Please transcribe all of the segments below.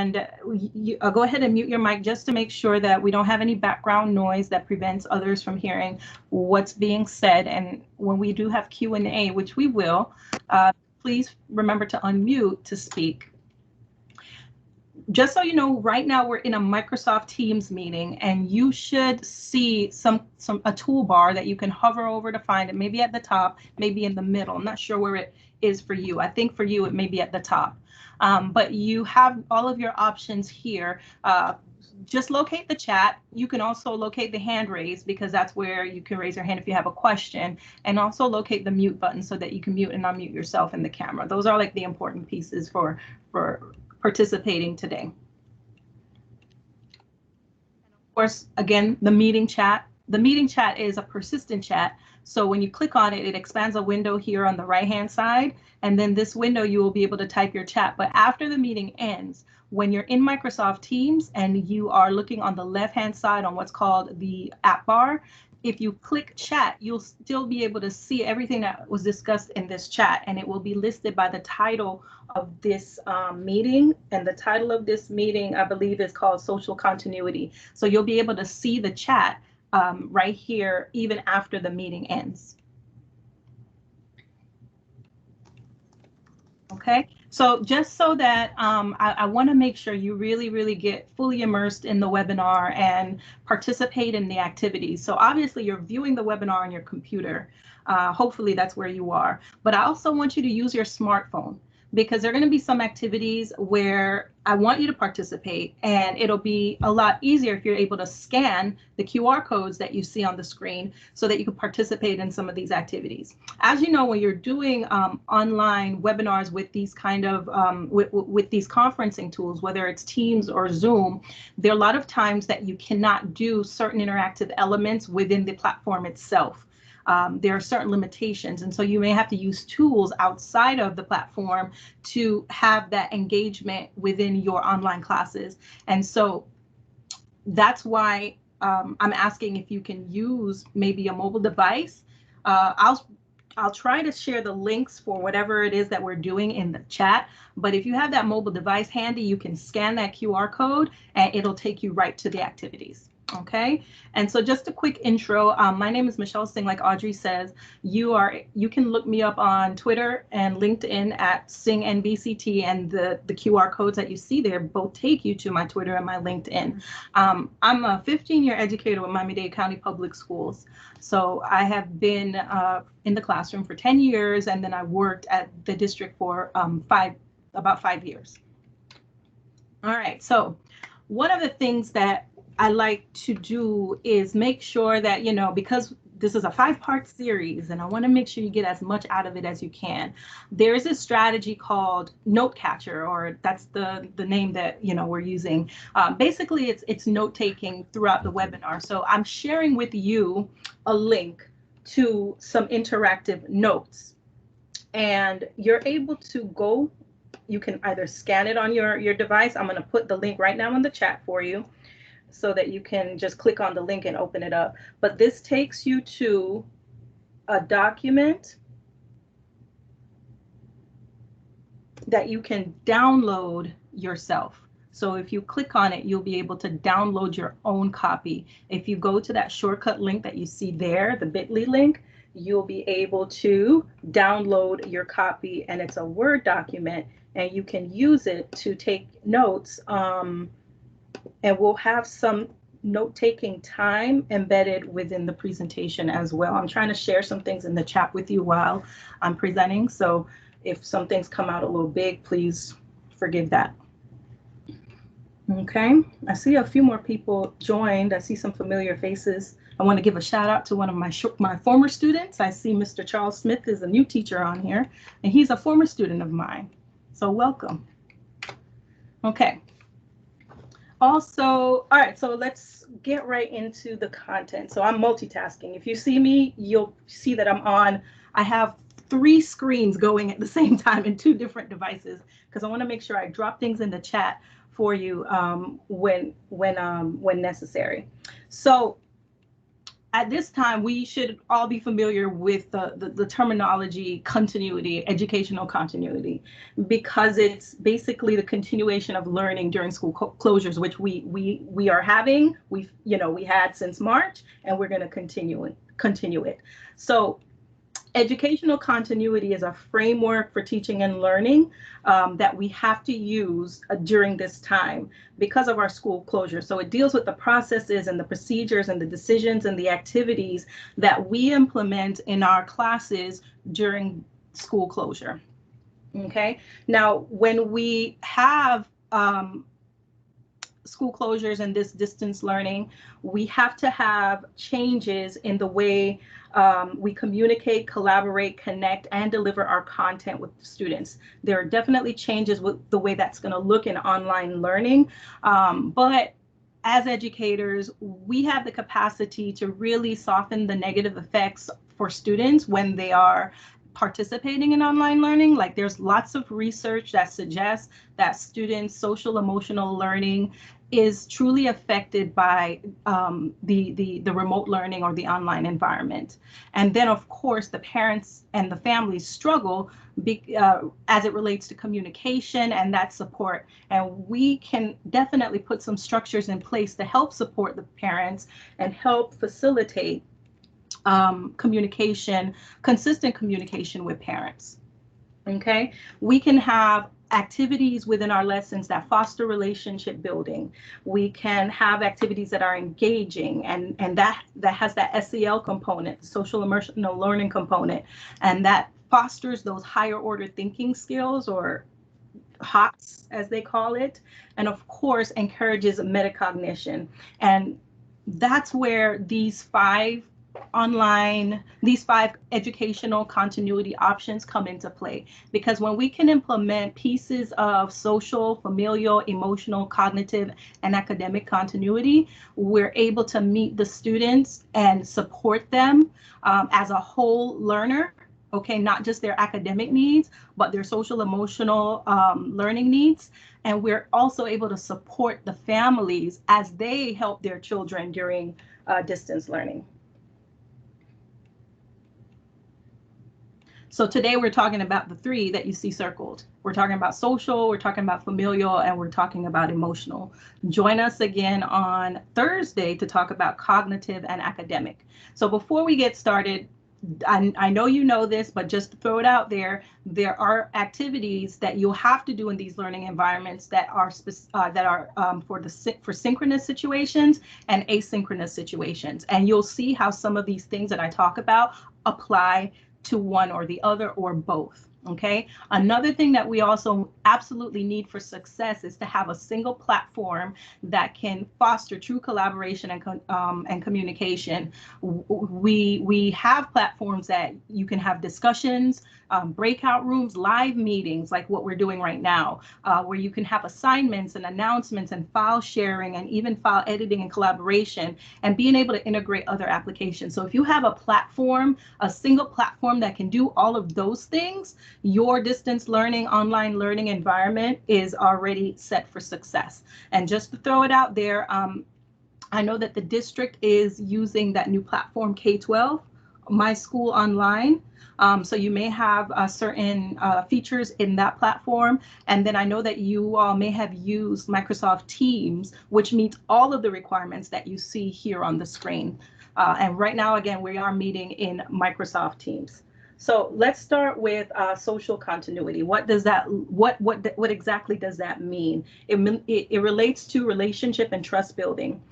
And go ahead and mute your mic just to make sure that we don't have any background noise that prevents others from hearing what's being said. And when we do have Q&A, which we will, please remember to unmute to speak. Just so you know, right now we're in a Microsoft Teams meeting, and you should see a toolbar that you can hover over to find it, maybe at the top, maybe in the middle. I'm not sure where it is for you. I think for you it may be at the top. But you have all of your options here. Just locate the chat. You can also locate the hand raise, because that's where you can raise your hand if you have a question, and also locate the mute button so that you can mute and unmute yourself in the camera. Those are like the important pieces for participating today. And of course, again, the meeting chat. The meeting chat is a persistent chat. So when you click on it, it expands a window here on the right-hand side. And then this window, you will be able to type your chat. But after the meeting ends, when you're in Microsoft Teams and you are looking on the left-hand side on what's called the app bar, if you click chat, you'll still be able to see everything that was discussed in this chat, and it will be listed by the title of this meeting. And the title of this meeting, I believe, is called Social Continuity. So you'll be able to see the chat right here, even after the meeting ends. Okay, so just so that I want to make sure you really get fully immersed in the webinar and participate in the activities. So obviously you're viewing the webinar on your computer. Hopefully that's where you are. But I also want you to use your smartphone, because there are going to be some activities where I want you to participate, and it'll be a lot easier if you're able to scan the QR codes that you see on the screen so that you can participate in some of these activities. As you know, when you're doing online webinars with these kind of with these conferencing tools, whether it's Teams or Zoom, there are a lot of times that you cannot do certain interactive elements within the platform itself. There are certain limitations, and so you may have to use tools outside of the platform to have that engagement within your online classes. And so that's why I'm asking if you can use maybe a mobile device. I'll try to share the links for whatever it is that we're doing in the chat, but if you have that mobile device handy, you can scan that QR code and it'll take you right to the activities. Okay, and so just a quick intro. My name is Michelle Singh. Like Audrey says, you can look me up on Twitter and LinkedIn at SinghNBCT, and the QR codes that you see there both take you to my Twitter and my LinkedIn. I'm a 15-year educator with Miami-Dade County Public Schools. So I have been in the classroom for 10 years, and then I worked at the district for about 5 years. All right, so one of the things that I like to do is make sure that, you know, because this is a 5-part series and I want to make sure you get as much out of it as you can. There's a strategy called Note Catcher, or that's the name that, you know, we're using. Basically, it's note taking throughout the webinar. So I'm sharing with you a link to some interactive notes, and you're able to go. You can either scan it on your device. I'm going to put the link right now in the chat for you, so that you can just click on the link and open it up. But this takes you to a document that you can download yourself. So if you click on it, you'll be able to download your own copy. If you go to that shortcut link that you see there, the bit.ly link, you'll be able to download your copy, and it's a Word document, and you can use it to take notes. And we'll have some note-taking time embedded within the presentation as well. I'm trying to share some things in the chat with you while I'm presenting, so if some things come out a little big, please forgive that. Okay, I see a few more people joined. I see some familiar faces. I want to give a shout out to one of my former students. I see Mr. Charles Smith is a new teacher on here, and he's a former student of mine. So welcome. Okay. Also, all right, so let's get right into the content. So I'm multitasking. If you see me, you'll see that I have 3 screens going at the same time in 2 different devices, because I want to make sure I drop things in the chat for you when necessary. So at this time, we should all be familiar with the terminology continuity, educational continuity, because it's basically the continuation of learning during school closures, which we are having. We had since March, and we're going to continue it. So educational continuity is a framework for teaching and learning that we have to use during this time because of our school closure. So it deals with the processes and the procedures and the decisions and the activities that we implement in our classes during school closure. Okay. Now, when we have school closures and this distance learning, we have to have changes in the way we communicate, collaborate, connect, and deliver our content with students. There are definitely changes with the way that's going to look in online learning, but as educators, we have the capacity to really soften the negative effects for students when they are participating in online learning. Like, there's lots of research that suggests that students' social emotional learning is truly affected by the remote learning or the online environment. And then, of course, the parents and the families struggle as it relates to communication and that support. And we can definitely put some structures in place to help support the parents and help facilitate communication, consistent communication with parents. Okay, we can have activities within our lessons that foster relationship building. We can have activities that are engaging and that has that SEL component, social emotional learning component, and that fosters those higher order thinking skills, or HOTS as they call it, and of course encourages metacognition. And that's where these five educational continuity options come into play, because when we can implement pieces of social, familial, emotional, cognitive, and academic continuity, we're able to meet the students and support them as a whole learner. Okay, not just their academic needs, but their social emotional learning needs. And we're also able to support the families as they help their children during distance learning. So today we're talking about the three that you see circled. We're talking about social, we're talking about familial, and we're talking about emotional. Join us again on Thursday to talk about cognitive and academic. So before we get started, I know you know this, but just to throw it out there, there are activities that you'll have to do in these learning environments that are for synchronous situations and asynchronous situations. And you'll see how some of these things that I talk about apply to one or the other or both. Okay. Another thing that we also absolutely need for success is to have a single platform that can foster true collaboration and communication. We have platforms that you can have discussions, breakout rooms, live meetings like what we're doing right now, where you can have assignments and announcements and file sharing and even file editing and collaboration, and being able to integrate other applications. So if you have a platform, a single platform that can do all of those things, your distance learning, online learning environment is already set for success. And just to throw it out there, I know that the district is using that new platform K-12, My School Online. So you may have certain features in that platform. And then I know that you all may have used Microsoft Teams, which meets all of the requirements that you see here on the screen. And right now, again, we are meeting in Microsoft Teams. So let's start with social continuity. What does that? What exactly does that mean? It relates to relationship and trust building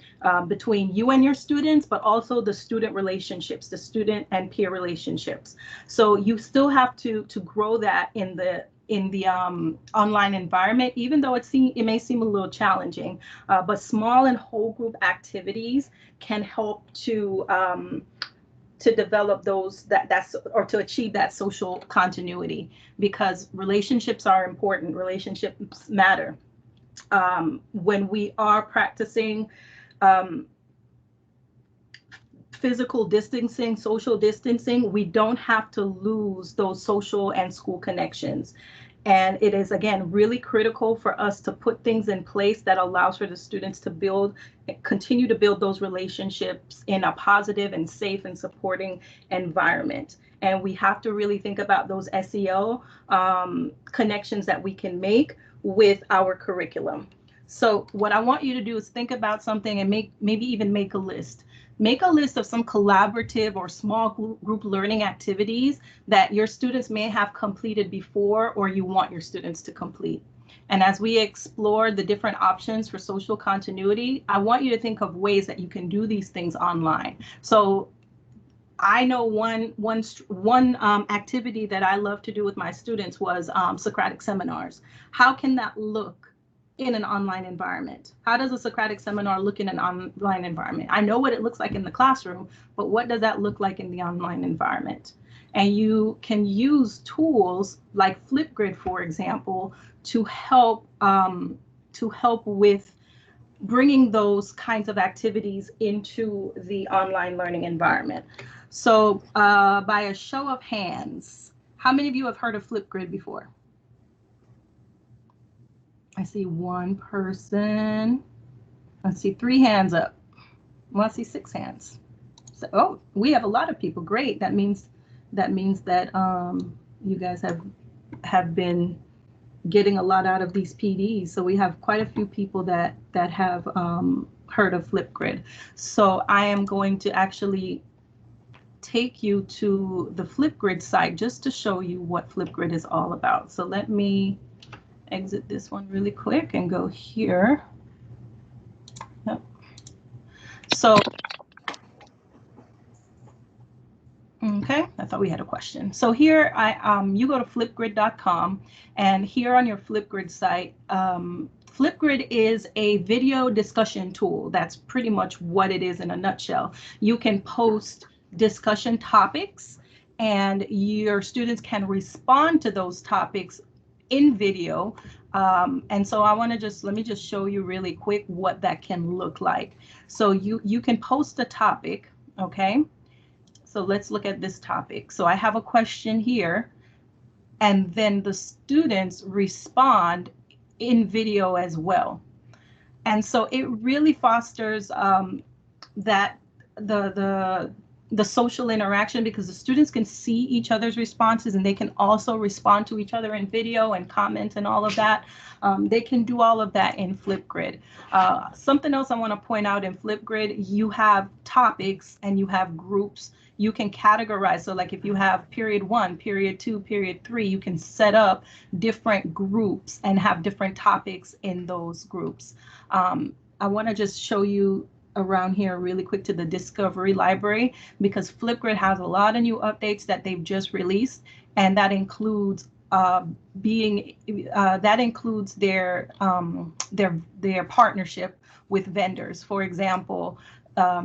between you and your students, but also the student relationships, the student and peer relationships. So you still have to grow that in the online environment, even though it may seem a little challenging. But small and whole group activities can help to develop those or to achieve that social continuity, because relationships are important. Relationships matter. When we are practicing physical distancing, social distancing, we don't have to lose those social and school connections. And it is, again, really critical for us to put things in place that allows for the students to continue to build those relationships in a positive and safe and supporting environment. And we have to really think about those SEL connections that we can make with our curriculum. So what I want you to do is think about something and maybe even make a list. Make a list of some collaborative or small group learning activities that your students may have completed before or you want your students to complete. And as we explore the different options for social continuity, I want you to think of ways that you can do these things online. So I know one activity that I love to do with my students was Socratic seminars. How can that look in an online environment? How does a Socratic seminar look in an online environment? I know what it looks like in the classroom, but what does that look like in the online environment? And you can use tools like Flipgrid, for example, to help with bringing those kinds of activities into the online learning environment. So by a show of hands, how many of you have heard of Flipgrid before? I see one person. Let's see 3 hands up. Well, I see 6 hands. So, oh, we have a lot of people. Great. That means that you guys have been getting a lot out of these PDs. So we have quite a few people that have heard of Flipgrid. So I am going to actually take you to the Flipgrid site just to show you what Flipgrid is all about. So let me exit this one really quick and go here. Yep. So, okay, I thought we had a question. So here you go to flipgrid.com, and here on your Flipgrid site, Flipgrid is a video discussion tool. That's pretty much what it is in a nutshell. You can post discussion topics and your students can respond to those topics in video. And so let me just show you really quick what that can look like. So you can post a topic, okay? So let's look at this topic. So I have a question here, and then the students respond in video as well. And so it really fosters that the social interaction, because the students can see each other's responses and they can also respond to each other in video and comment and all of that. They can do all of that in Flipgrid. Something else I want to point out in Flipgrid, you have topics and you have groups. You can categorize. So like if you have period 1, period 2, period 3, you can set up different groups and have different topics in those groups. I want to just show you around here really quick to the Discovery Library, because Flipgrid has a lot of new updates that they've just released, and that includes their partnership with vendors. For example,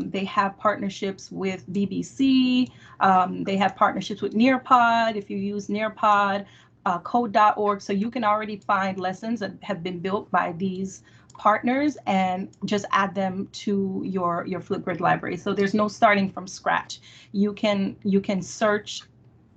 they have partnerships with BBC, they have partnerships with Nearpod. If you use Nearpod, code.org, so you can already find lessons that have been built by these partners and just add them to your Flipgrid library. So there's no starting from scratch. You can search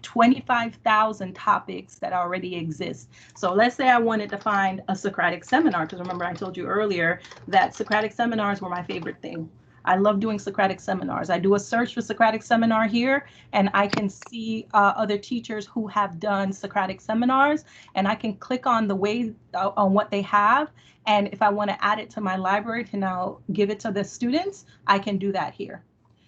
25,000 topics that already exist. So let's say I wanted to find a Socratic seminar, because remember I told you earlier that Socratic seminars were my favorite thing. I love doing Socratic seminars. I do a search for Socratic seminar here, and I can see other teachers who have done Socratic seminars, and I can click on the way on what they have. And if I want to add it to my library to now give it to the students, I can do that here.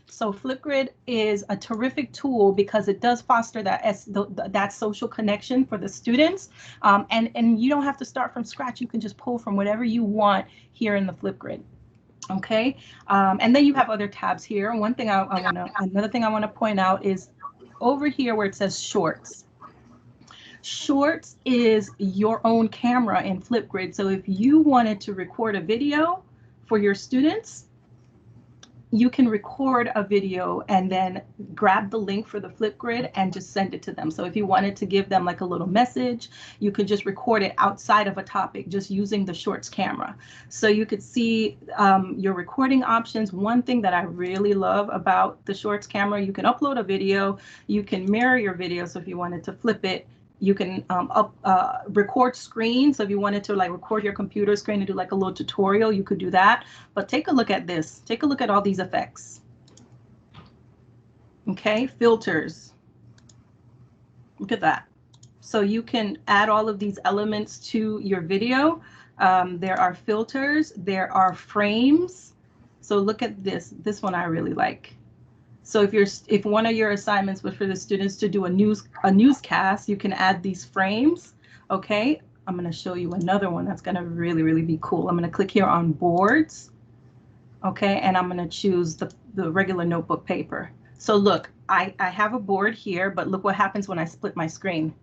So Flipgrid is a terrific tool because it does foster that social connection for the students. And you don't have to start from scratch. You can just pull from whatever you want here in the Flipgrid. Okay, and then you have other tabs here. Another thing I want to point out is over here where it says Shorts. Shorts is your own camera in Flipgrid. So if you wanted to record a video for your students, you can record a video and then grab the link for the Flipgrid and just send it to them. So if you wanted to give them like a little message, you could just record it outside of a topic just using the Shorts camera. So you could see your recording options. One thing that I really love about the Shorts camera, you can upload a video, you can mirror your video. So if you wanted to flip it, You can record screen. So if you wanted to like record your computer screen and do like a little tutorial, you could do that. But take a look at this. Take a look at all these effects. Okay, filters. Look at that. So you can add all of these elements to your video. There are filters, there are frames. So look at this. This one I really like. So if one of your assignments was for the students to do a newscast, you can add these frames. Okay, I'm going to show you another one that's going to really be cool. I'm going to click here on boards. Okay, and I'm going to choose the regular notebook paper. So look, I have a board here, but look what happens when I split my screen.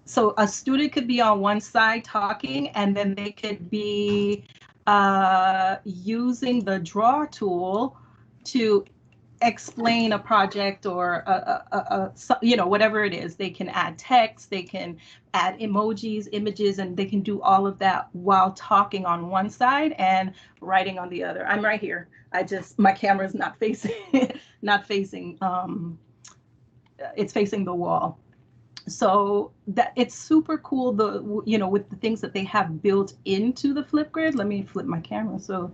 So a student could be on one side talking, and then they could be using the draw tool to explain a project or you know, whatever it is. They can add text, they can add emojis, images, and they can do all of that while talking on one side and writing on the other. I'm right here. My camera's not facing it's facing the wall. So that it's super cool, you know, with the things that they have built into the Flipgrid. Let me flip my camera so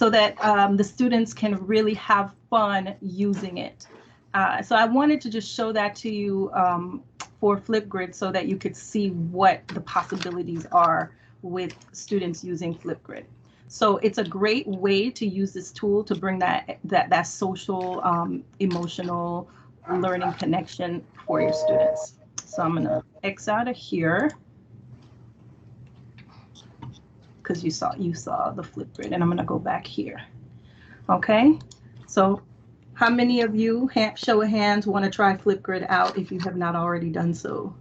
that the students can really have fun using it. So I wanted to just show that to you for Flipgrid so that you could see what the possibilities are with students using Flipgrid. So it's a great way to use this tool to bring that social, emotional learning connection for your students. So I'm going to X out of here because you saw the Flipgrid, and I'm going to go back here. Okay, so how many of you, show of hands, want to try Flipgrid out if you have not already done so?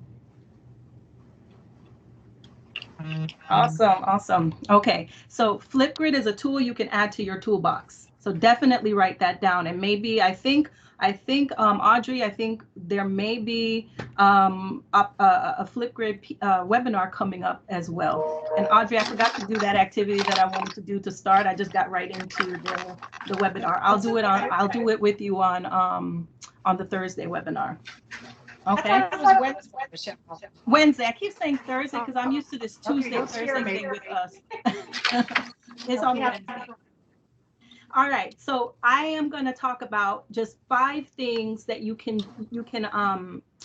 Awesome. Okay, so Flipgrid is a tool you can add to your toolbox. So definitely write that down. And maybe I think Audrey, I think there may be a Flipgrid webinar coming up as well. And Audrey, I forgot to do that activity that I wanted to do to start. I just got right into the webinar. I'll do it with you on the Thursday webinar. Okay. I thought it was Wednesday. Wednesday. I keep saying Thursday because I'm used to this Tuesday, Thursday thing with us. It's on Wednesday. All right, so I am going to talk about just 5 things that you can do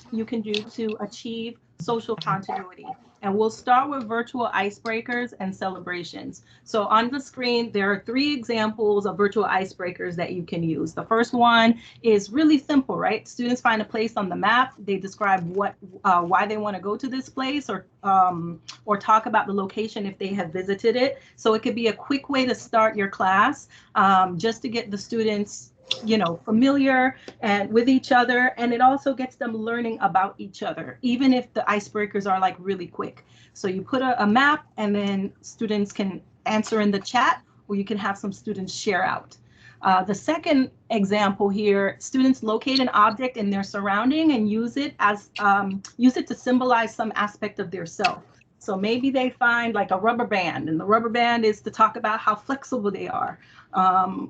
to achieve social continuity. And we'll start with virtual icebreakers and celebrations. So on the screen, there are 3 examples of virtual icebreakers that you can use. The first one is really simple, right? Students find a place on the map. They describe why they want to go to this place, or talk about the location if they have visited it. So it could be a quick way to start your class, just to get the students, you know, familiar and with each other, and it also gets them learning about each other, even if the icebreakers are like really quick. So you put a map, and then students can answer in the chat, or you can have some students share out. The second example here, students locate an object in their surrounding and use it to symbolize some aspect of their self. So maybe they find like a rubber band, and the rubber band is to talk about how flexible they are.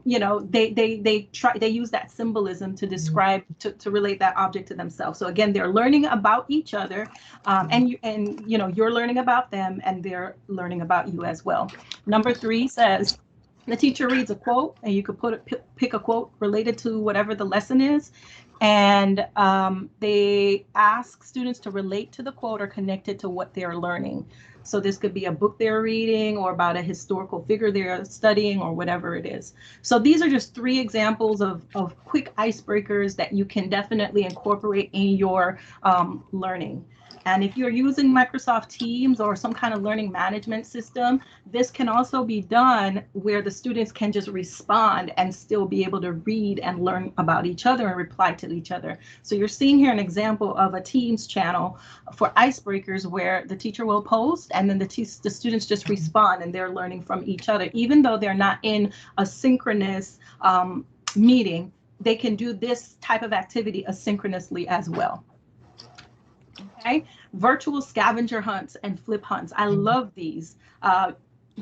You know, they use that symbolism to describe, to relate that object to themselves. So again, they're learning about each other, and you know, you're learning about them, and they're learning about you as well. Number 3 says, the teacher reads a quote, and you could pick a quote related to whatever the lesson is, and they ask students to relate to the quote or connect it to what they're learning. So this could be a book they're reading, or about a historical figure they're studying, or whatever it is. So these are just 3 examples of quick icebreakers that you can definitely incorporate in your learning. And if you're using Microsoft Teams or some kind of learning management system, this can also be done where the students can just respond and still be able to read and learn about each other and reply to each other. So you're seeing here an example of a Teams channel for icebreakers where the teacher will post, and then the students just respond, and they're learning from each other. Even though they're not in a synchronous meeting, they can do this type of activity asynchronously as well. Okay, virtual scavenger hunts and flip hunts. I love these.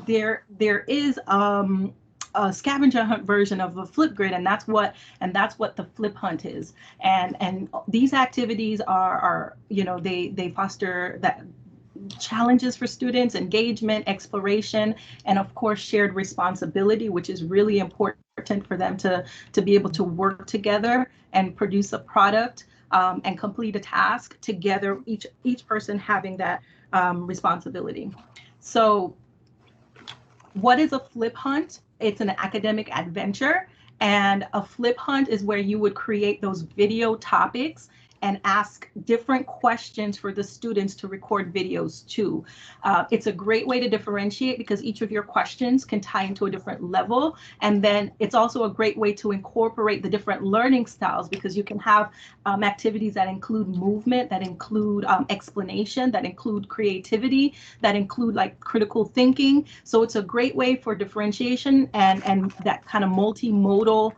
There is a a scavenger hunt version of the Flipgrid, and that's what the Flip Hunt is. And these activities are you know, they foster that challenges for students, engagement, exploration, and of course shared responsibility, which is really important for them to be able to work together and produce a product and complete a task together, each person having that responsibility. So what is a Flip Hunt? It's an academic adventure, and a Flip Hunt is where you would create those video topics and ask different questions for the students to record videos too. It's a great way to differentiate because each of your questions can tie into a different level. And then it's also a great way to incorporate the different learning styles, because you can have activities that include movement, that include explanation, that include creativity, that include like critical thinking. So it's a great way for differentiation and that kind of multimodal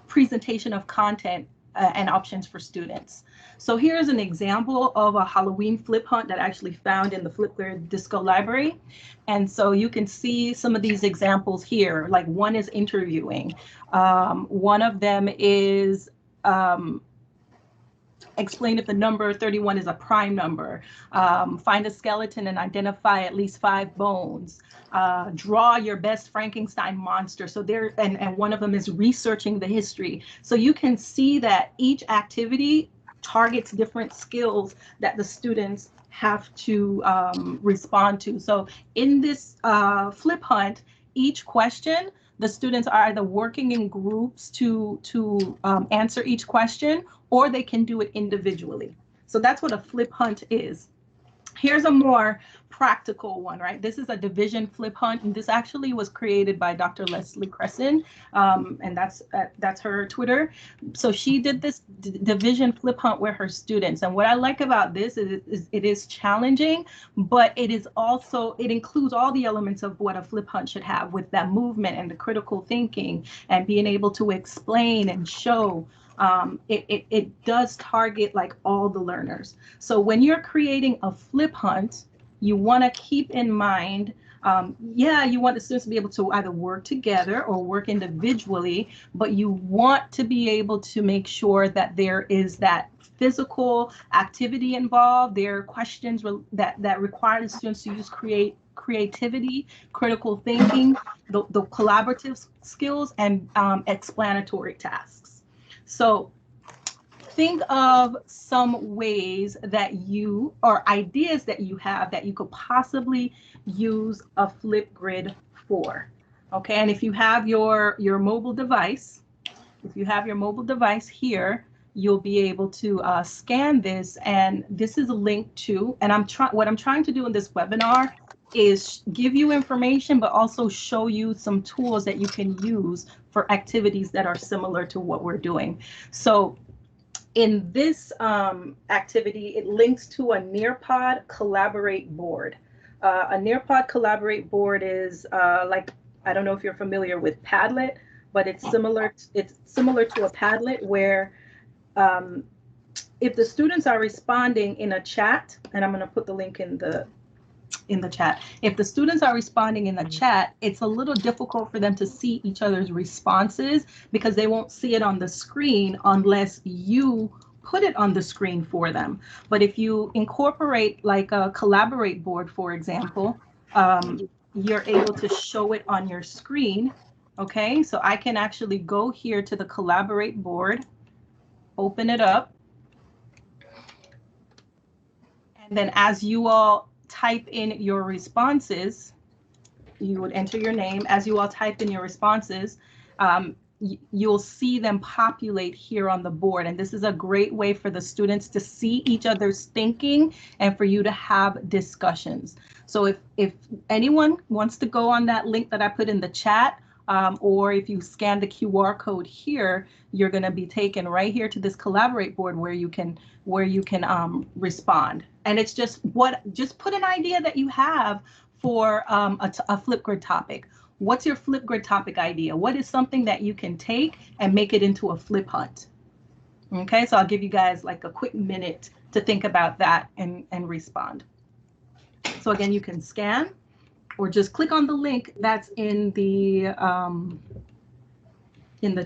presentation of content and options for students. So here's an example of a Halloween Flip Hunt that I actually found in the Flipgrid Disco library. And so you can see some of these examples here. Like one is interviewing. One of them is explain if the number 31 is a prime number. Find a skeleton and identify at least 5 bones. Draw your best Frankenstein monster. So there, and one of them is researching the history. So you can see that each activity targets different skills that the students have to respond to. So in this Flip Hunt, each question, the students are either working in groups to answer each question, or they can do it individually. So that's what a Flip Hunt is. Here's a more practical one, right? This is a division Flip Hunt, and this actually was created by Dr. Leslie Cresson, and that's her Twitter. So she did this division Flip Hunt with her students, and what I like about this is it is challenging, but it is also, it includes all the elements of what a Flip Hunt should have, with that movement and the critical thinking and being able to explain and show. It does target like all the learners. So when you're creating a Flip Hunt, you want to keep in mind, yeah, you want the students to be able to either work together or work individually, but you want to be able to make sure that there is that physical activity involved. There are questions that require the students to use creativity, critical thinking, the collaborative skills, and explanatory tasks. So think of some ways that you, or ideas that you have that you could possibly use a Flipgrid for. Okay, and if you have your mobile device, here, you'll be able to scan this, and this is a link to, and what I'm trying to do in this webinar is give you information, but also show you some tools that you can use for activities that are similar to what we're doing. So in this activity, it links to a Nearpod Collaborate board. A Nearpod Collaborate board is like, I don't know if you're familiar with Padlet, but it's similar to a Padlet where if the students are responding in a chat, and I'm going to put the link in the chat. If the students are responding in the chat, it's a little difficult for them to see each other's responses because they won't see it on the screen unless you put it on the screen for them. But if you incorporate like a Collaborate board, for example, you're able to show it on your screen. Okay, so I can actually go here to the Collaborate board, open it up, and then as you all type in your responses, you would enter your name. As you all type in your responses, you'll see them populate here on the board. And this is a great way for the students to see each other's thinking and for you to have discussions. So if anyone wants to go on that link that I put in the chat, or if you scan the QR code here, you're going to be taken right here to this Collaborate board where you can respond. And it's just put an idea that you have for a Flipgrid topic. What's your Flipgrid topic idea? What is something that you can take and make it into a Flip Hunt? Okay, so I'll give you guys like a quick minute to think about that and respond. So again, you can scan. or just click on the link that's in the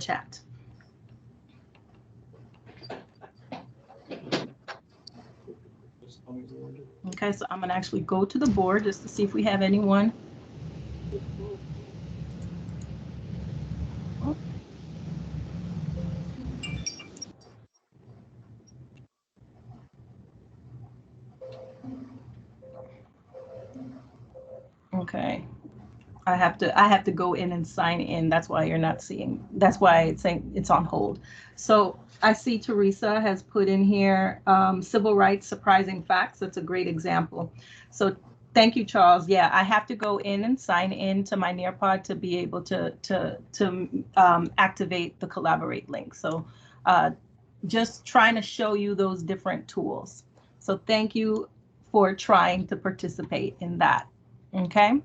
chat. Okay, so I'm gonna actually go to the board just to see if we have anyone. Okay. I have to go in and sign in. That's why you're not seeing. That's why it's saying it's on hold. So I see Teresa has put in here civil rights surprising facts. That's a great example. So thank you, Charles. Yeah, I have to go in and sign in to my Nearpod to be able to activate the collaborate link. So just trying to show you those different tools. So thank you for trying to participate in that. Okay.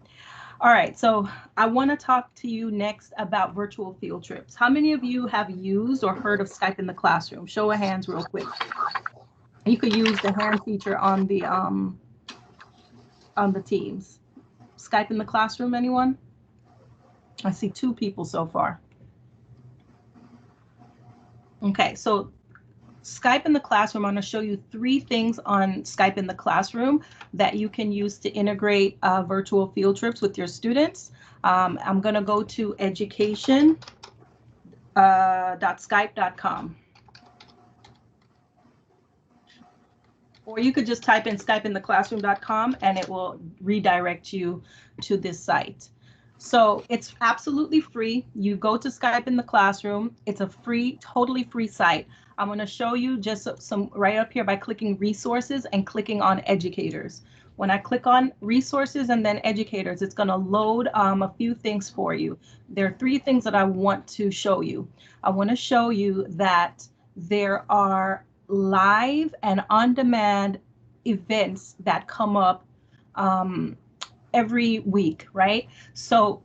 All right, so I want to talk to you next about virtual field trips. How many of you have used or heard of Skype in the Classroom? Show of hands real quick. You could use the hand feature on the Teams. Skype in the Classroom, anyone? I see 2 people so far. Okay, so Skype in the Classroom, I'm going to show you 3 things on Skype in the Classroom that you can use to integrate virtual field trips with your students. I'm going to go to education.skype.com. Or you could just type in skypeintheclassroom.com and it will redirect you to this site. So it's absolutely free. You go to Skype in the Classroom. It's a free, totally free site. I'm going to show you just some right up here by clicking resources and clicking on educators. When I click on resources and then educators, it's going to load a few things for you. There are 3 things that I want to show you. I want to show you that there are live and on-demand events that come up every week, right? So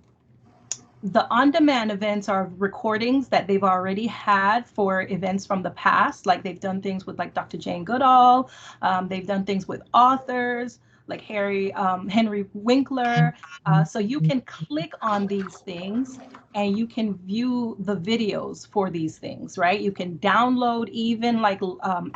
the on-demand events are recordings that they've already had for events from the past, like they've done things with like Dr. Jane Goodall, they've done things with authors like Henry Winkler. So you can click on these things and you can view the videos for these things, right? You can download even like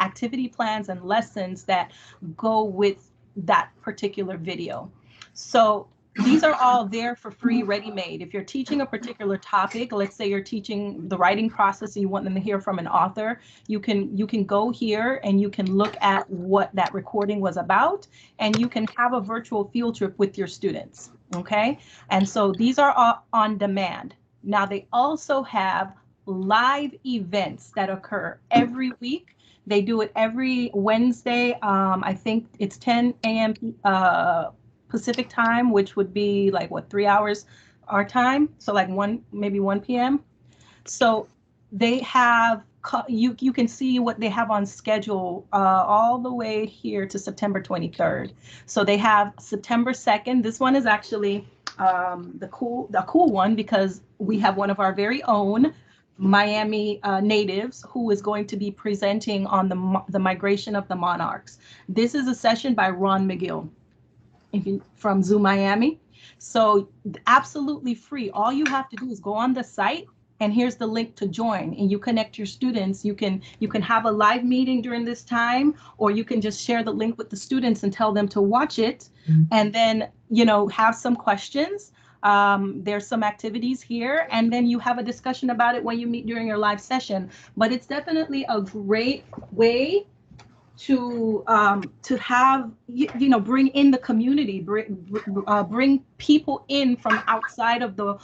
activity plans and lessons that go with that particular video. So these are all there for free, ready-made. If you're teaching a particular topic, let's say you're teaching the writing process and you want them to hear from an author, you can go here and you can look at what that recording was about, and you can have a virtual field trip with your students, okay? And so these are all on demand. Now they also have live events that occur every week. They do it every Wednesday. I think it's 10 a.m. Pacific time, which would be like what, 3 hours our time, so like maybe 1 p.m. So they have you can see what they have on schedule all the way here to September 23rd. So they have September 2nd. This one is actually the cool one because we have one of our very own Miami natives who is going to be presenting on the migration of the monarchs. This is a session by Ron McGill from Zoo Miami. So absolutely free. All you have to do is go on the site and here's the link to join, and you connect your students. You can have a live meeting during this time, or you can just share the link with the students and tell them to watch it, and then have some questions. There's some activities here, and then you have a discussion about it when you meet during your live session. But it's definitely a great way to have bring in the community, bring people in from outside of the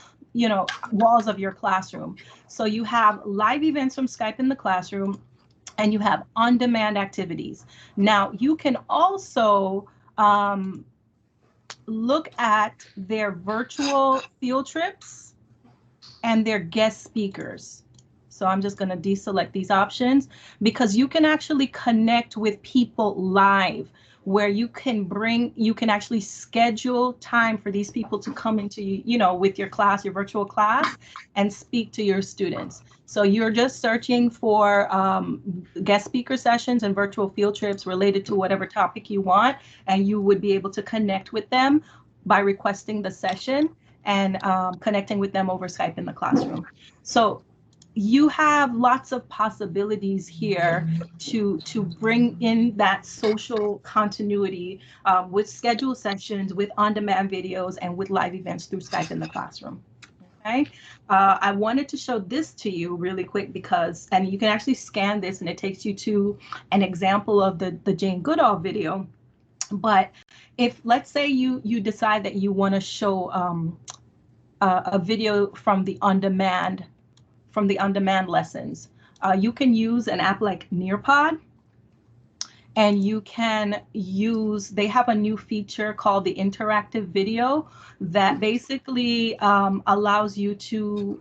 walls of your classroom. So you have live events from Skype in the Classroom, and you have on-demand activities. Now you can also look at their virtual field trips and their guest speakers. So I'm just going to deselect these options because you can actually connect with people live, where you can actually schedule time for these people to come into, with your class, your virtual class, and speak to your students. So you're just searching for guest speaker sessions and virtual field trips related to whatever topic you want, and you would be able to connect with them by requesting the session and connecting with them over Skype in the classroom. So you have lots of possibilities here to bring in that social continuity with scheduled sessions, with on-demand videos, and with live events through Skype in the classroom. Okay, I wanted to show this to you really quick because, and you can actually scan this and it takes you to an example of the Jane Goodall video. But if, let's say you decide that you want to show a video from the on-demand lessons, you can use an app like Nearpod, and you can use, they have a new feature called the interactive video that basically allows you to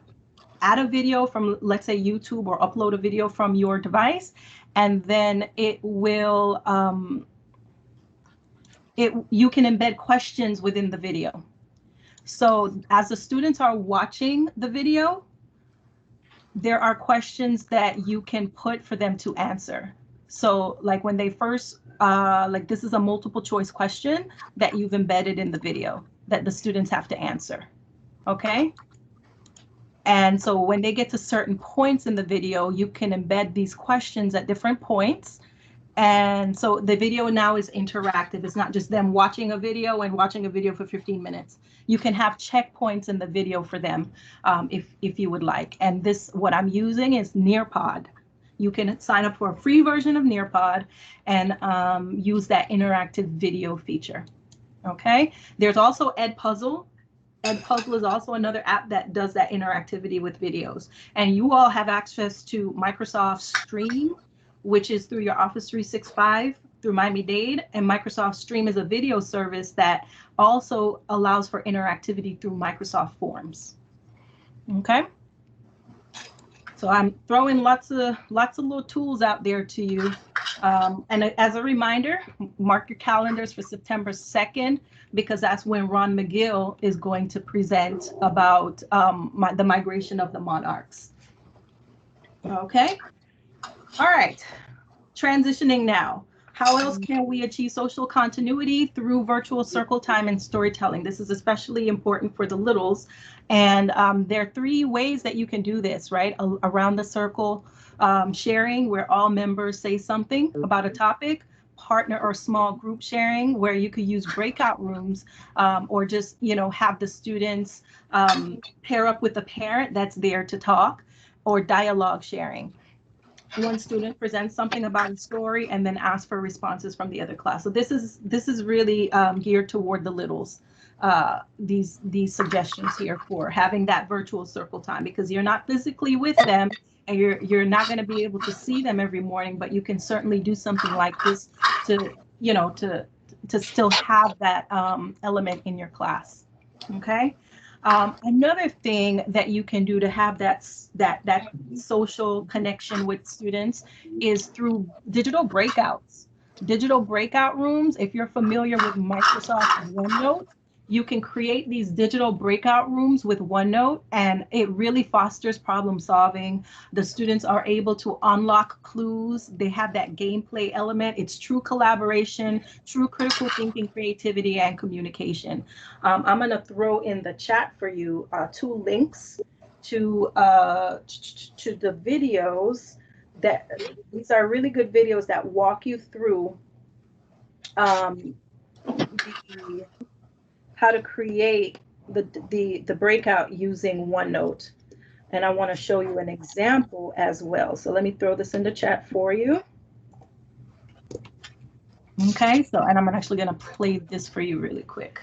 add a video from, let's say, YouTube, or upload a video from your device, and then it will, you can embed questions within the video. So as the students are watching the video, there are questions that you can put for them to answer. So like when they first, like this is a multiple choice question that you've embedded in the video that the students have to answer, okay? And so when they get to certain points in the video, you can embed these questions at different points. And so the video now is interactive. It's not just them watching a video and watching a video for 15 minutes. You can have checkpoints in the video for them if you would like. And this, what I'm using is Nearpod. You can sign up for a free version of Nearpod and use that interactive video feature. Okay, there's also Edpuzzle. Edpuzzle is also another app that does that interactivity with videos. And you all have access to Microsoft Stream, which is through your Office 365 through Miami-Dade, and Microsoft Stream is a video service that also allows for interactivity through Microsoft Forms. Okay, so I'm throwing lots of little tools out there to you. And as a reminder, mark your calendars for September 2nd, because that's when Ron McGill is going to present about the migration of the monarchs. Okay. All right, transitioning now. How else can we achieve social continuity? Through virtual circle time and storytelling. This is especially important for the littles. And there are 3 ways that you can do this, right? Around the circle sharing, where all members say something about a topic. Partner or small group sharing, where you could use breakout rooms or just, have the students pair up with a parent that's there to talk, or dialogue sharing. One student presents something about a story and then asks for responses from the other class. So this is really geared toward the littles. These suggestions here for having that virtual circle time, because you're not physically with them and you're not going to be able to see them every morning, but you can certainly do something like this to still have that element in your class. Okay. Another thing that you can do to have that social connection with students is through digital breakouts. Digital breakout rooms, if you're familiar with Microsoft OneNote, you can create these digital breakout rooms with OneNote, and it really fosters problem solving. The students are able to unlock clues. They have that gameplay element. It's true collaboration, true critical thinking, creativity, and communication. I'm going to throw in the chat for you 2 links to the videos. These are really good videos that walk you through how to create the breakout using OneNote. And I want to show you an example as well. So let me throw this in the chat for you. Okay, so, and I'm actually going to play this for you really quick.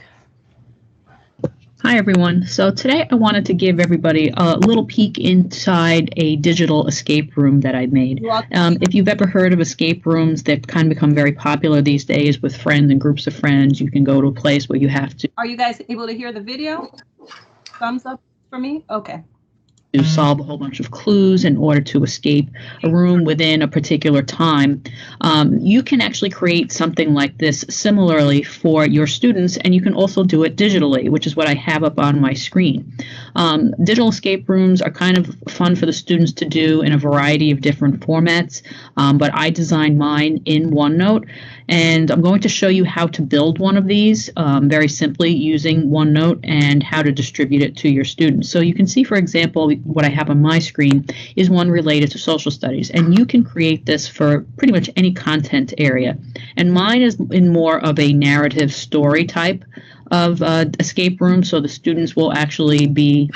Hi, everyone. So today I wanted to give everybody a little peek inside a digital escape room that I made. If you've ever heard of escape rooms, they've kind of become very popular these days with friends and groups of friends. You can go to a place where you have to. Are you guys able to hear the video? Thumbs up for me? Okay. To solve a whole bunch of clues in order to escape a room within a particular time. You can actually create something like this similarly for your students, and you can also do it digitally, which is what I have up on my screen. Digital escape rooms are kind of fun for the students to do in a variety of different formats, but I designed mine in OneNote, and I'm going to show you how to build one of these very simply using OneNote and how to distribute it to your students. So you can see, for example, what I have on my screen is one related to social studies, and you can create this for pretty much any content area. And mine is in more of a narrative story type of escape room, so the students will actually be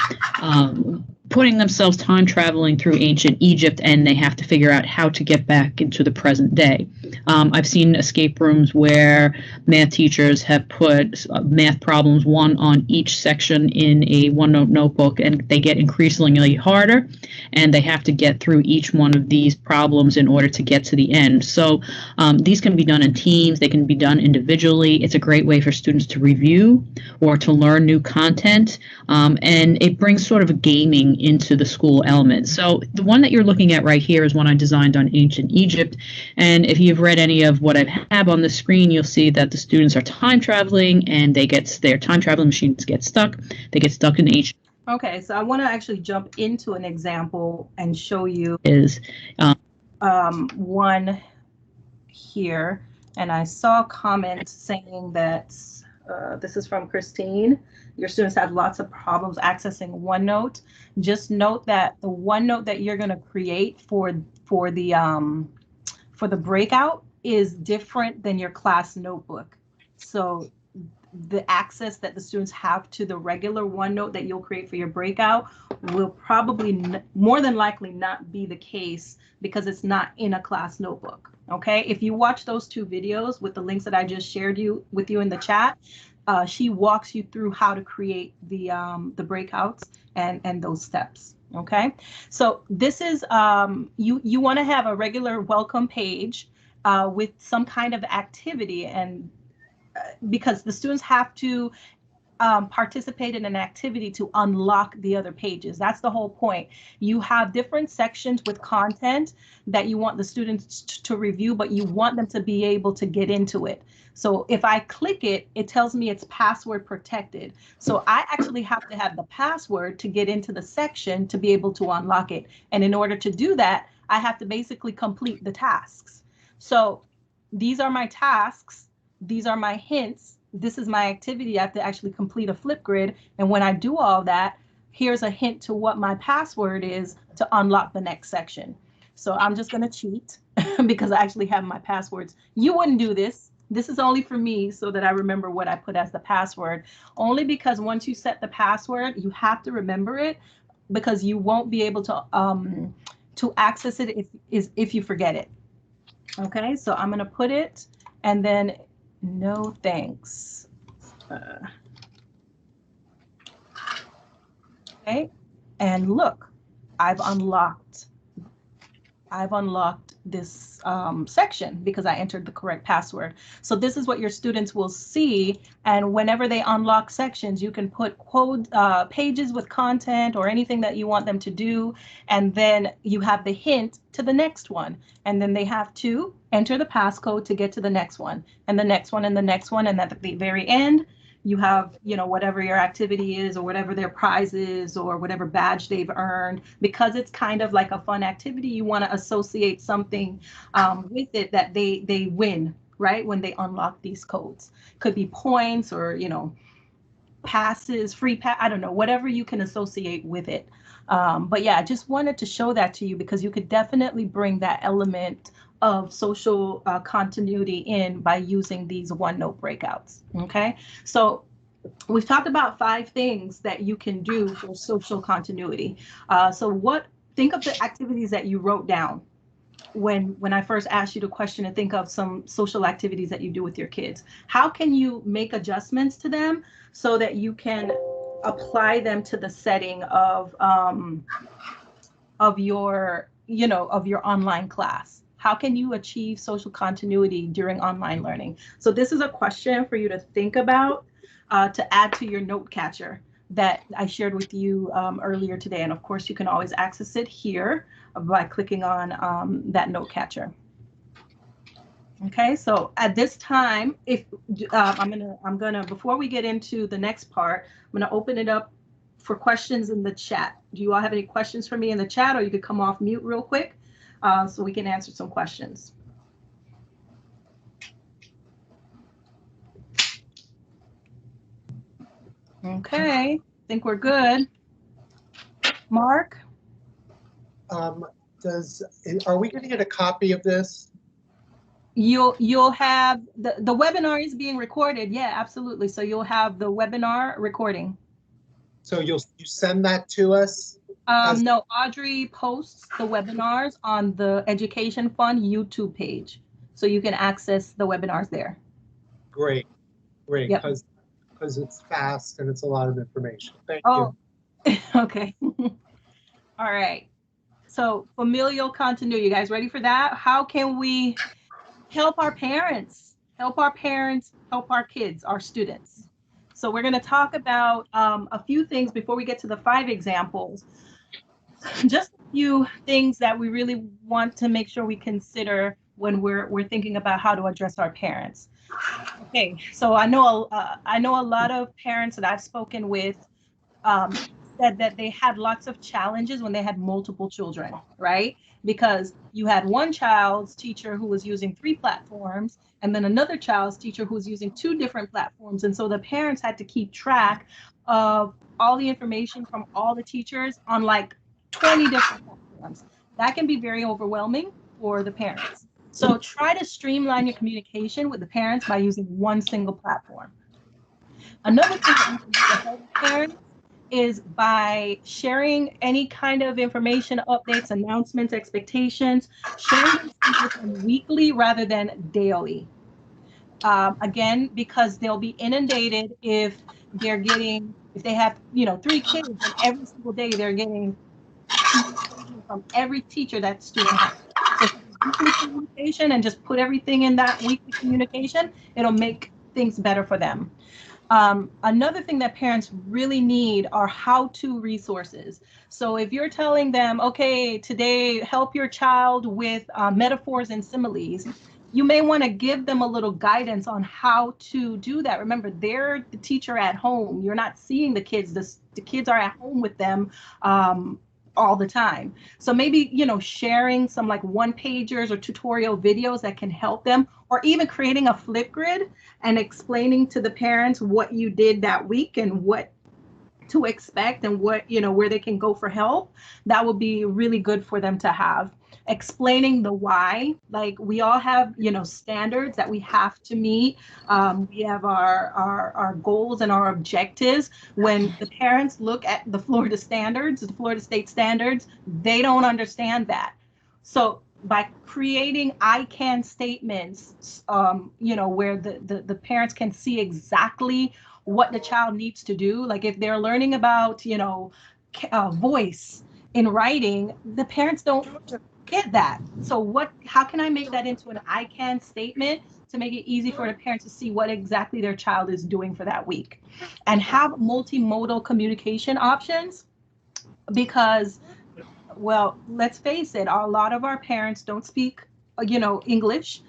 putting themselves time traveling through ancient Egypt, and they have to figure out how to get back into the present day. I've seen escape rooms where math teachers have put math problems one on each section in a OneNote notebook, and they get increasingly harder, and they have to get through each one of these problems in order to get to the end. So these can be done in teams, they can be done individually. It's a great way for students to review or to learn new content, and it brings sort of a gaming into the school element. So the one that you're looking at right here is one I designed on ancient Egypt, and if you've read any of what I have on the screen, you'll see that the students are time traveling, and their time traveling machines get stuck. They get stuck in ancient. Okay, so I want to actually jump into an example and show you one here, and I saw comments saying that this is from Christine. Your students have lots of problems accessing OneNote. Just note that the OneNote that you're going to create for the breakout is different than your class notebook. So the access that the students have to the regular OneNote that you'll create for your breakout will probably more than likely not be the case because it's not in a class notebook. Okay, if you watch those two videos with the links that I just shared with you in the chat, she walks you through how to create the breakouts and those steps. Okay, so this is you want to have a regular welcome page with some kind of activity, and because the students have to participate in an activity to unlock the other pages. That's the whole point. You have different sections with content that you want the students to review, but you want them to be able to get into it. So if I click it, it tells me it's password protected. So I actually have to have the password to get into the section to be able to unlock it. And in order to do that, I have to basically complete the tasks. So these are my tasks. These are my hints. This is my activity. I have to actually complete a Flipgrid. And when I do all that, here's a hint to what my password is to unlock the next section. So I'm just going to cheat because I actually have my passwords. You wouldn't do this. This is only for me so that I remember what I put as the password. Only because once you set the password, you have to remember it because you won't be able to access it if you forget it. Okay, so I'm going to put it and then no thanks. Okay, and look, I've unlocked this section because I entered the correct password. So this is what your students will see, and whenever they unlock sections, you can put quote pages with content or anything that you want them to do, and then you have the hint to the next one, and then they have to enter the passcode to get to the next one, and the next one, and the next one, and at the very end, you have, whatever your activity is or whatever their prize is or whatever badge they've earned. Because it's kind of like a fun activity, you want to associate something with it that they win, right? When they unlock these codes. Could be points or, passes, free pass, I don't know, whatever you can associate with it. But yeah, I just wanted to show that to you because you could definitely bring that element of social continuity in by using these OneNote breakouts. Okay, so we've talked about 5 things that you can do for social continuity. So think of the activities that you wrote down when I first asked you the question, and think of some social activities that you do with your kids. How can you make adjustments to them so that you can apply them to the setting of your online class? How can you achieve social continuity during online learning? So this is a question for you to think about to add to your note catcher that I shared with you earlier today. And of course, you can always access it here by clicking on that note catcher. Okay, so at this time, if I'm gonna before we get into the next part, I'm gonna open it up for questions in the chat. Do you all have any questions for me in the chat, or you could come off mute real quick so we can answer some questions. Okay, I think we're good. Mark? Are we going to get a copy of this? You'll have the webinar is being recorded. Yeah, absolutely. So you'll have the webinar recording. So you send that to us? No, Audrey posts the webinars on the Education Fund YouTube page, so you can access the webinars there. Great, great, because it's fast and it's a lot of information. Thank you. Okay. All right. So familial continuity, you guys ready for that? How can we help our parents, help our kids, our students? So we're going to talk about a few things before we get to the 5 examples. Just a few things that we really want to make sure we consider when we're thinking about how to address our parents. Okay, so I know a lot of parents that I've spoken with said that they had lots of challenges when they had multiple children, right? Because you had one child's teacher who was using 3 platforms, and then another child's teacher who was using 2 different platforms. And so the parents had to keep track of all the information from all the teachers on like 20 different platforms. That can be very overwhelming for the parents. So try to streamline your communication with the parents by using one single platform. Another thing that you can do to help parents is by sharing any kind of information, updates, announcements, expectations, sharing them weekly rather than daily. Again, because they'll be inundated if they have 3 kids, and every single day they're getting from every teacher that student has. So weekly communication, and just put everything in that weekly communication, it'll make things better for them. Another thing that parents really need are how-to resources. So if you're telling them, okay, today help your child with metaphors and similes, you may want to give them a little guidance on how to do that. Remember, they're the teacher at home. You're not seeing the kids. The kids are at home with them all the time. So maybe, sharing some like 1-pagers or tutorial videos that can help them, or even creating a Flipgrid and explaining to the parents what you did that week and what to expect and what, where they can go for help. That would be really good for them to have. Explaining the why, like we all have, standards that we have to meet. We have our goals and our objectives. When the parents look at the Florida standards, the Florida state standards, they don't understand that. So by creating I can statements, where the parents can see exactly what the child needs to do. Like if they're learning about, voice in writing, the parents don't get that. So how can I make that into an I can statement to make it easy for the parents to see what exactly their child is doing for that week? And have multimodal communication options, because, well, let's face it, a lot of our parents don't speak, English.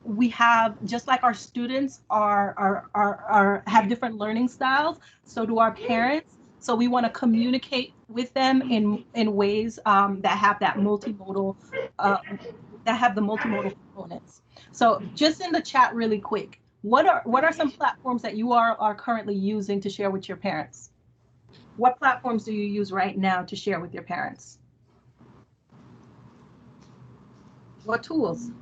We have, just like our students have different learning styles, so do our parents. So we want to communicate with them in ways that have that multimodal, that have the multimodal components. So just in the chat really quick, what are some platforms that you are currently using to share with your parents? What platforms do you use right now to share with your parents? What tools?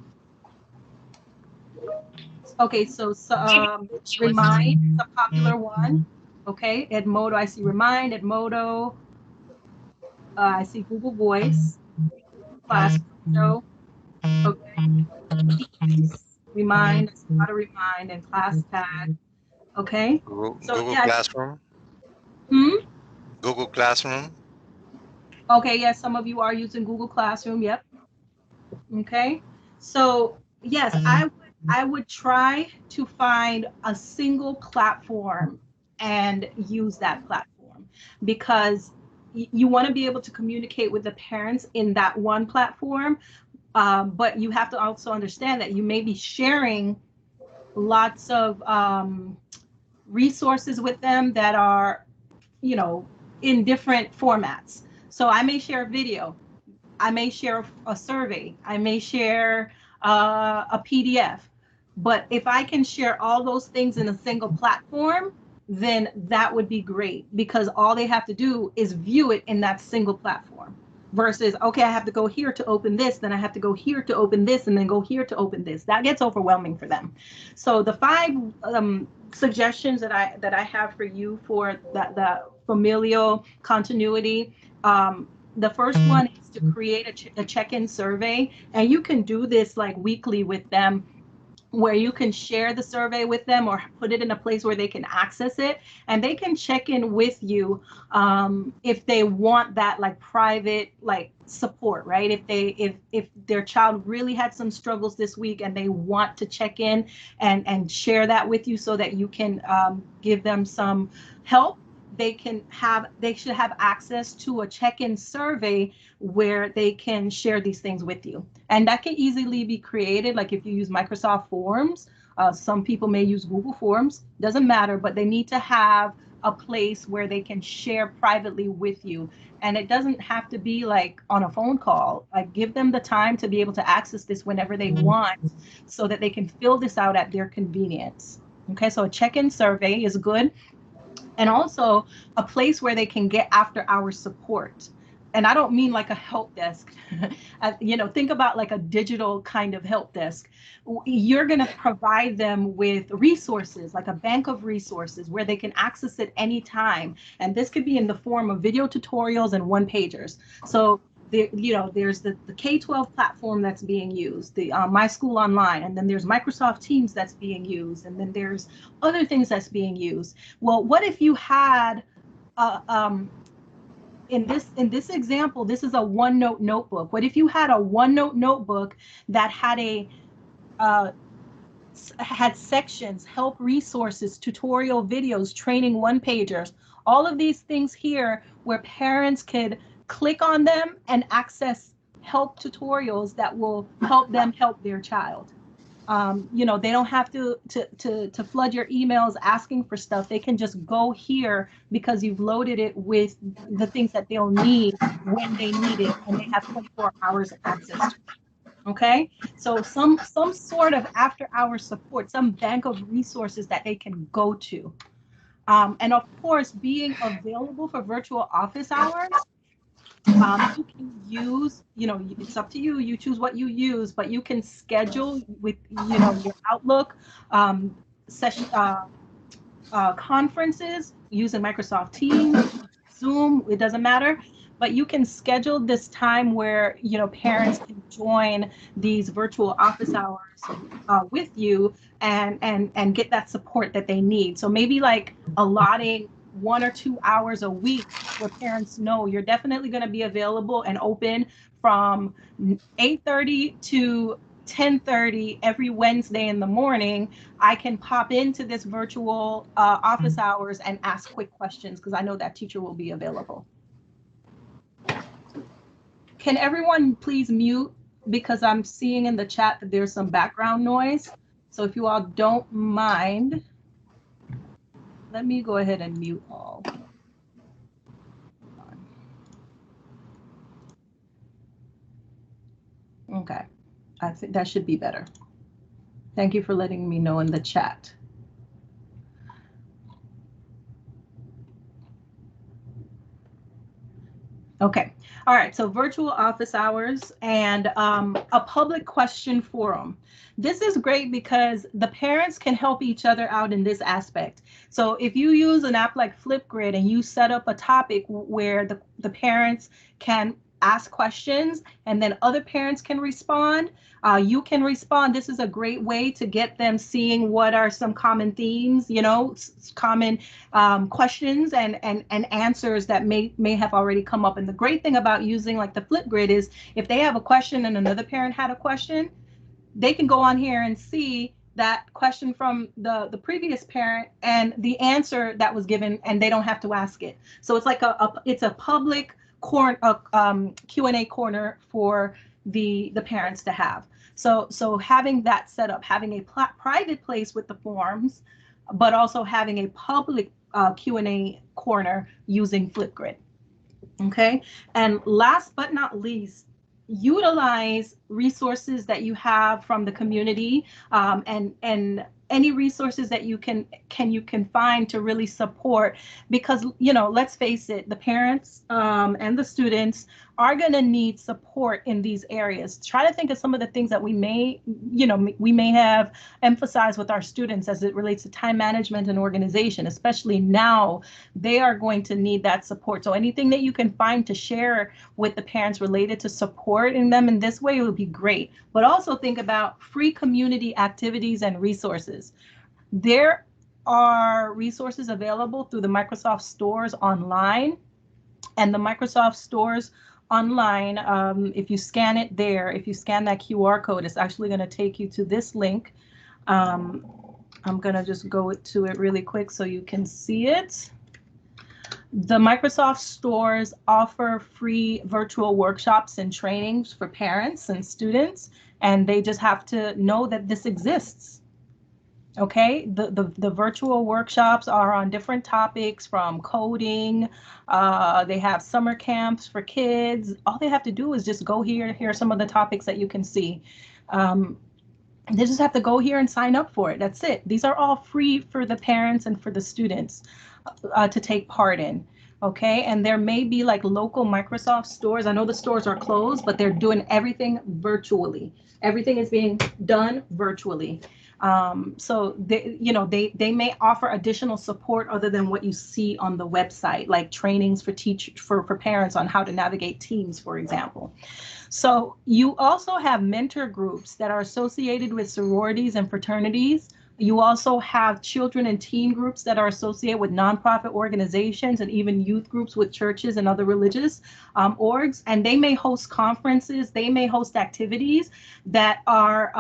Okay, so Remind is a popular one. Okay, Edmodo, I see Remind, Edmodo. I see Google Voice, Classroom. Okay, Remind, how to Remind, and Class Tag. Okay. Google yeah. Classroom. Google Classroom. Okay, yes, some of you are using Google Classroom. Yep. Okay, so yes, I would try to find a single platform and use that platform, because you want to be able to communicate with the parents in that one platform, but you have to also understand that you may be sharing lots of resources with them that are you know, in different formats. So I may share a video, I may share a survey, I may share a PDF. But if I can share all those things in a single platform, then that would be great, because all they have to do is view it in that single platform versus, okay, I have to go here to open this, then I have to go here to open this, and then go here to open this. That gets overwhelming for them. So the 5 suggestions that I have for you for the familial continuity. The first one is to create a check-in survey, and you can do this like weekly with them, where you can share the survey with them or put it in a place where they can access it, and they can check in with you if they want that like private like support, right? If their child really had some struggles this week and they want to check in and share that with you so that you can give them some help, they should have access to a check-in survey where they can share these things with you. And that can easily be created, like if you use Microsoft Forms, some people may use Google Forms, doesn't matter, but they need to have a place where they can share privately with you. And it doesn't have to be like on a phone call. Like, give them the time to be able to access this whenever they want, so that they can fill this out at their convenience. Okay, so a check-in survey is good. And also a place where they can get after hours support. And I don't mean like a help desk. You know, think about like a digital kind of help desk. You're going to provide them with resources, like a bank of resources where they can access it anytime. And this could be in the form of video tutorials and one-pagers. So there's the K-12 platform that's being used, the My School Online, and then there's Microsoft Teams that's being used, and then there's other things that's being used. Well, what if you had, in this example, this is a OneNote notebook. What if you had a OneNote notebook that had had sections, help resources, tutorial videos, training one-pagers, all of these things here where parents could click on them and access help tutorials that will help them help their child. You know, they don't have to flood your emails asking for stuff. They can just go here because you've loaded it with the things that they'll need when they need it, and they have 24 hours of access to it. Okay, so some sort of after hours support, some bank of resources that they can go to. And of course, being available for virtual office hours. You can use, you know, it's up to you, you choose what you use, but you can schedule with, you know, your Outlook session, conferences using Microsoft Teams, Zoom, it doesn't matter. But you can schedule this time where, you know, parents can join these virtual office hours with you and get that support that they need. So maybe like allotting 1 or 2 hours a week where parents know you're definitely going to be available and open from 8:30 to 10:30 every Wednesday in the morning. I can pop into this virtual office hours and ask quick questions because I know that teacher will be available. Can everyone please mute, because I'm seeing in the chat that there's some background noise. So if you all don't mind, let me go ahead and mute all. Okay, I think that should be better. Thank you for letting me know in the chat. Okay, all right, so virtual office hours and a public question forum. This is great because the parents can help each other out in this aspect. So if you use an app like Flipgrid and you set up a topic where the parents can ask questions and then other parents can respond, you can respond. This is a great way to get them seeing what are some common themes, you know, common questions and answers that may have already come up. And the great thing about using like the Flipgrid is if they have a question and another parent had a question, they can go on here and see that question from the previous parent and the answer that was given, and they don't have to ask it. So it's like it's a public Q&A corner for the parents to have. So having that set up, having a private place with the forms, but also having a public Q&A corner using Flipgrid. Okay, and last but not least, utilize resources that you have from the community, and any resources that you can find to really support, because let's face it, the parents and the students are going to need support in these areas. Try to think of some of the things that we may have emphasized with our students as it relates to time management and organization. Especially now, they are going to need that support. So anything that you can find to share with the parents related to supporting them in this way would be great. But also think about free community activities and resources. There are resources available through the Microsoft stores online, and the Microsoft stores online, if you scan it there, if you scan that QR code, it's actually going to take you to this link. I'm going to just go to it really quick so you can see it. The Microsoft stores offer free virtual workshops and trainings for parents and students, and they just have to know that this exists. Okay, the virtual workshops are on different topics, from coding. They have summer camps for kids. All they have to do is just go here. Here are some of the topics that you can see. They just have to go here and sign up for it. That's it. These are all free for the parents and for the students to take part in. Okay, and there may be like local Microsoft stores. I know the stores are closed, but they're doing everything virtually. Everything is being done virtually. So they may offer additional support other than what you see on the website, like trainings for parents on how to navigate Teams, for example. So you also have mentor groups that are associated with sororities and fraternities. You also have children and teen groups that are associated with nonprofit organizations, and even youth groups with churches and other religious orgs. And they may host conferences, they may host activities that are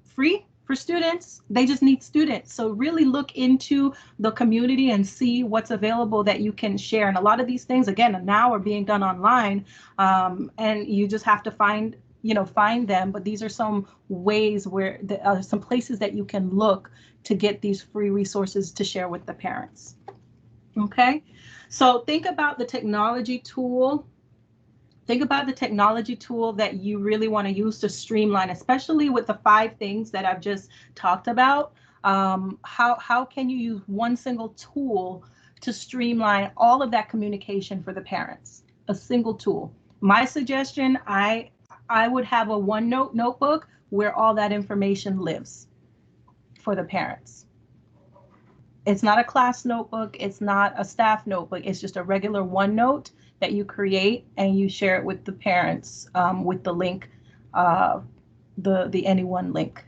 free for students. They just need students. So really look into the community and see what's available that you can share. And a lot of these things, again, now are being done online, and you just have to find them. But these are some ways where some places that you can look to get these free resources to share with the parents. Okay, so think about the technology tool. Think about the technology tool that you really want to use to streamline, especially with the 5 things that I've just talked about. How can you use one single tool to streamline all of that communication for the parents? A single tool. My suggestion, I would have a OneNote notebook where all that information lives for the parents. It's not a class notebook. It's not a staff notebook. It's just a regular OneNote that you create and you share it with the parents with the link, the Anyone link.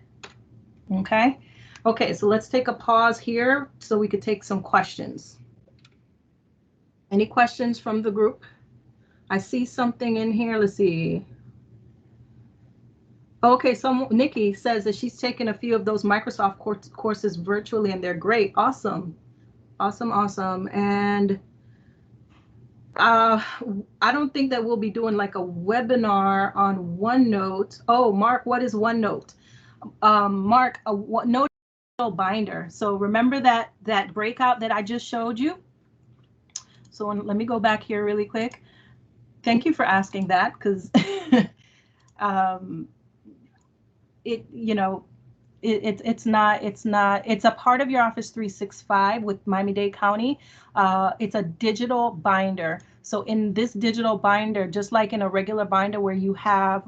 Okay. Okay, so let's take a pause here so we could take some questions. Any questions from the group? I see something in here. Let's see. Okay, so Nikki says that she's taken a few of those Microsoft courses virtually and they're great. Awesome. Awesome, awesome. And I don't think that we'll be doing like a webinar on OneNote. Oh, Mark, what is OneNote? Mark, a note binder. So remember that breakout that I just showed you? So let me go back here really quick. Thank you for asking that, because it's a part of your Office 365 with Miami-Dade County. It's a digital binder. So in this digital binder, just like in a regular binder where you have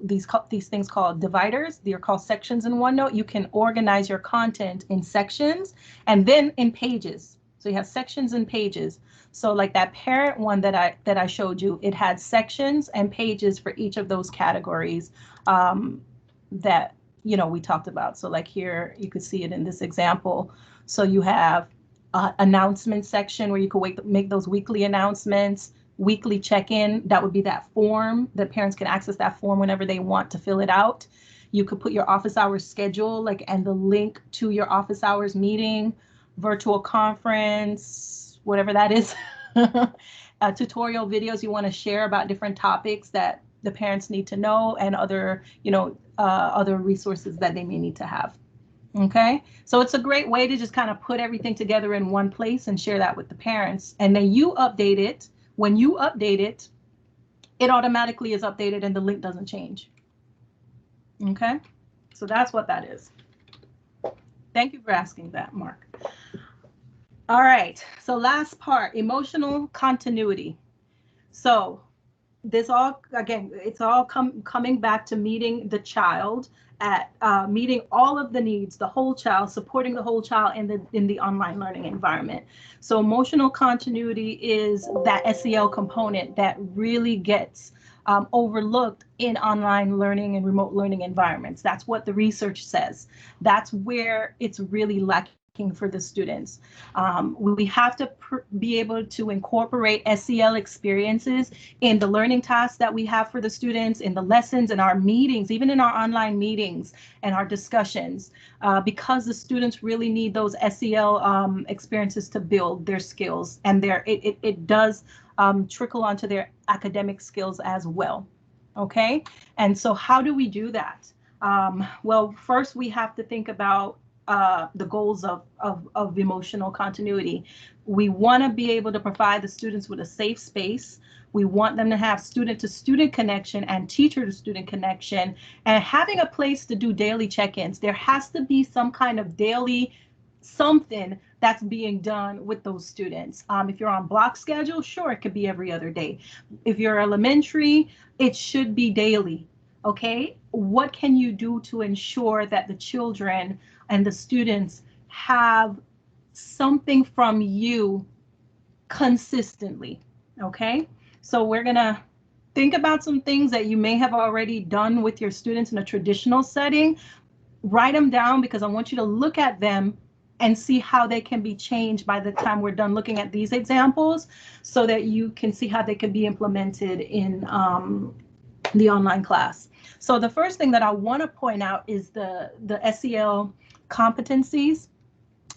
these things called dividers, they're called sections in OneNote, you can organize your content in sections and then in pages. So you have sections and pages. So like that parent one that I showed you, it had sections and pages for each of those categories that we talked about. So like here, you could see it in this example. So you have announcement section where you could make those weekly announcements, weekly check-in. That would be that form that parents can access that form whenever they want to fill it out. You could put your office hours schedule, and the link to your office hours meeting, virtual conference, whatever that is, tutorial videos you want to share about different topics that the parents need to know, and other, other resources that they may need to have. Okay, so it's a great way to just kind of put everything together in one place and share that with the parents. And then you update it. When you update it, it automatically is updated and the link doesn't change. Okay, so that's what that is. Thank you for asking that, Mark. All right, so last part, emotional continuity. So this all, again, it's all coming back to meeting the child at meeting all of the needs, the whole child, supporting the whole child in the online learning environment. So emotional continuity is that SEL component that really gets overlooked in online learning and remote learning environments. That's what the research says. That's where it's really lacking for the students. We have to be able to incorporate SEL experiences in the learning tasks that we have for the students, in the lessons, in our meetings, even in our online meetings and our discussions, because the students really need those SEL experiences to build their skills, and it does trickle onto their academic skills as well. Okay, and so how do we do that? Well, first we have to think about the goals of emotional continuity. We want to be able to provide the students with a safe space. We want them to have student-to-student connection and teacher-to-student connection, and having a place to do daily check-ins. There has to be some kind of daily something that's being done with those students. If you're on block schedule, sure, it could be every other day. If you're elementary, it should be daily. Okay, what can you do to ensure that the children and the students have something from you consistently? Okay, so we're gonna think about some things that you may have already done with your students in a traditional setting. Write them down, because I want you to look at them and see how they can be changed by the time we're done looking at these examples, so that you can see how they can be implemented in the online class. So the first thing that I want to point out is the SEL competencies,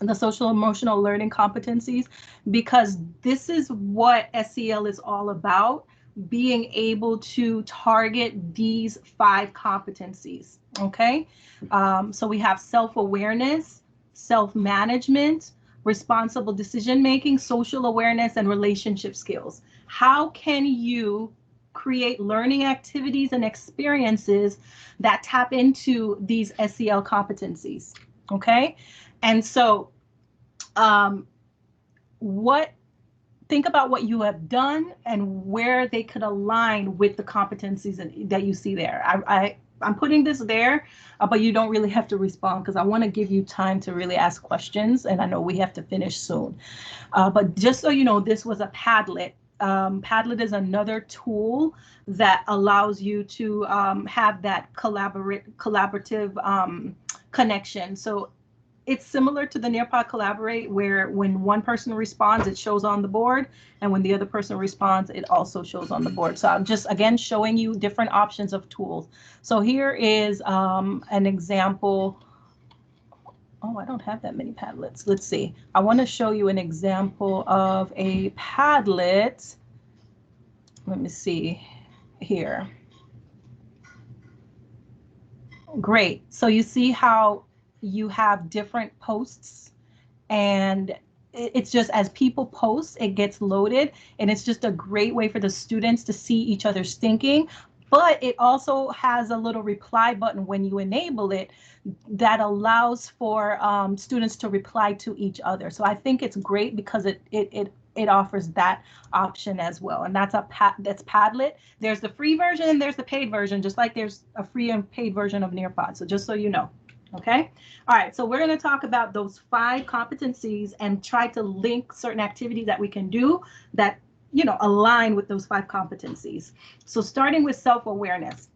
the social emotional learning competencies, because this is what SEL is all about, being able to target these 5 competencies. Okay, so we have self-awareness, self-management, responsible decision-making, social awareness, and relationship skills. How can you create learning activities and experiences that tap into these SEL competencies? Okay, and so think about what you have done and where they could align with the competencies that you see there. I'm putting this there, but you don't really have to respond, because I want to give you time to really ask questions, and I know we have to finish soon. But just so you know, this was a Padlet. Padlet is another tool that allows you to have that collaborative connection. So it's similar to the Nearpod Collaborate, where when one person responds, it shows on the board, and when the other person responds, it also shows on the board. So I'm just, again, showing you different options of tools. So here is an example. Oh, I don't have that many Padlets. Let's see. I want to show you an example of a Padlet. Let me see here. Great. So you see how you have different posts, and it's just as people post, it gets loaded, and it's just a great way for the students to see each other's thinking. But it also has a little reply button when you enable it that allows for students to reply to each other. So I think it's great because it offers that option as well. And that's Padlet. There's the free version and there's the paid version, just like there's a free and paid version of Nearpod. So just so you know. Okay. All right. So we're going to talk about those 5 competencies and try to link certain activities that we can do that, align with those 5 competencies. So starting with self-awareness.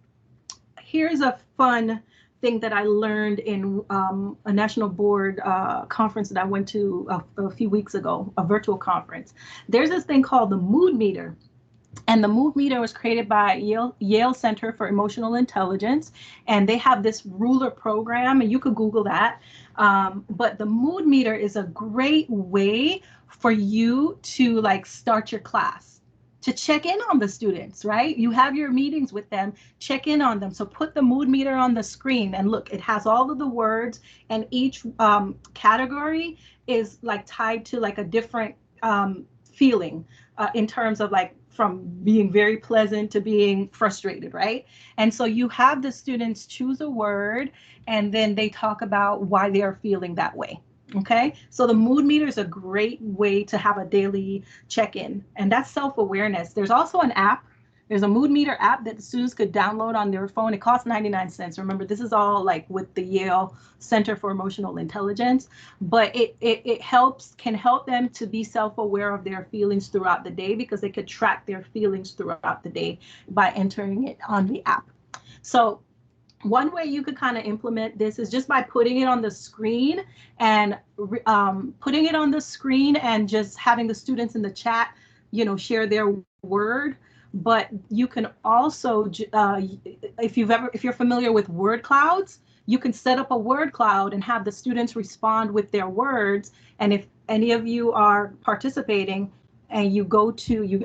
Here's a fun thing that I learned in a national board conference that I went to a few weeks ago, a virtual conference. There's this thing called the mood meter. And the mood meter was created by Yale Center for Emotional Intelligence. And they have this ruler program, and you could Google that. But the mood meter is a great way for you to start your class, to check in on the students, right? You have your meetings with them, check in on them. So put the mood meter on the screen and look, it has all of the words, and each category is like tied to like a different feeling in terms of like from being very pleasant to being frustrated, right? And so you have the students choose a word and then they talk about why they are feeling that way. Okay, so the mood meter is a great way to have a daily check-in, and that's self-awareness. There's also an app. There's a mood meter app that the students could download on their phone. It costs 99 cents. Remember, this is all like with the Yale Center for Emotional Intelligence, but it can help them to be self-aware of their feelings throughout the day, because they could track their feelings throughout the day by entering it on the app. So one way you could kind of implement this is just by putting it on the screen and just having the students in the chat, share their word. But you can also, if you're familiar with word clouds, you can set up a word cloud and have the students respond with their words. And if any of you are participating and you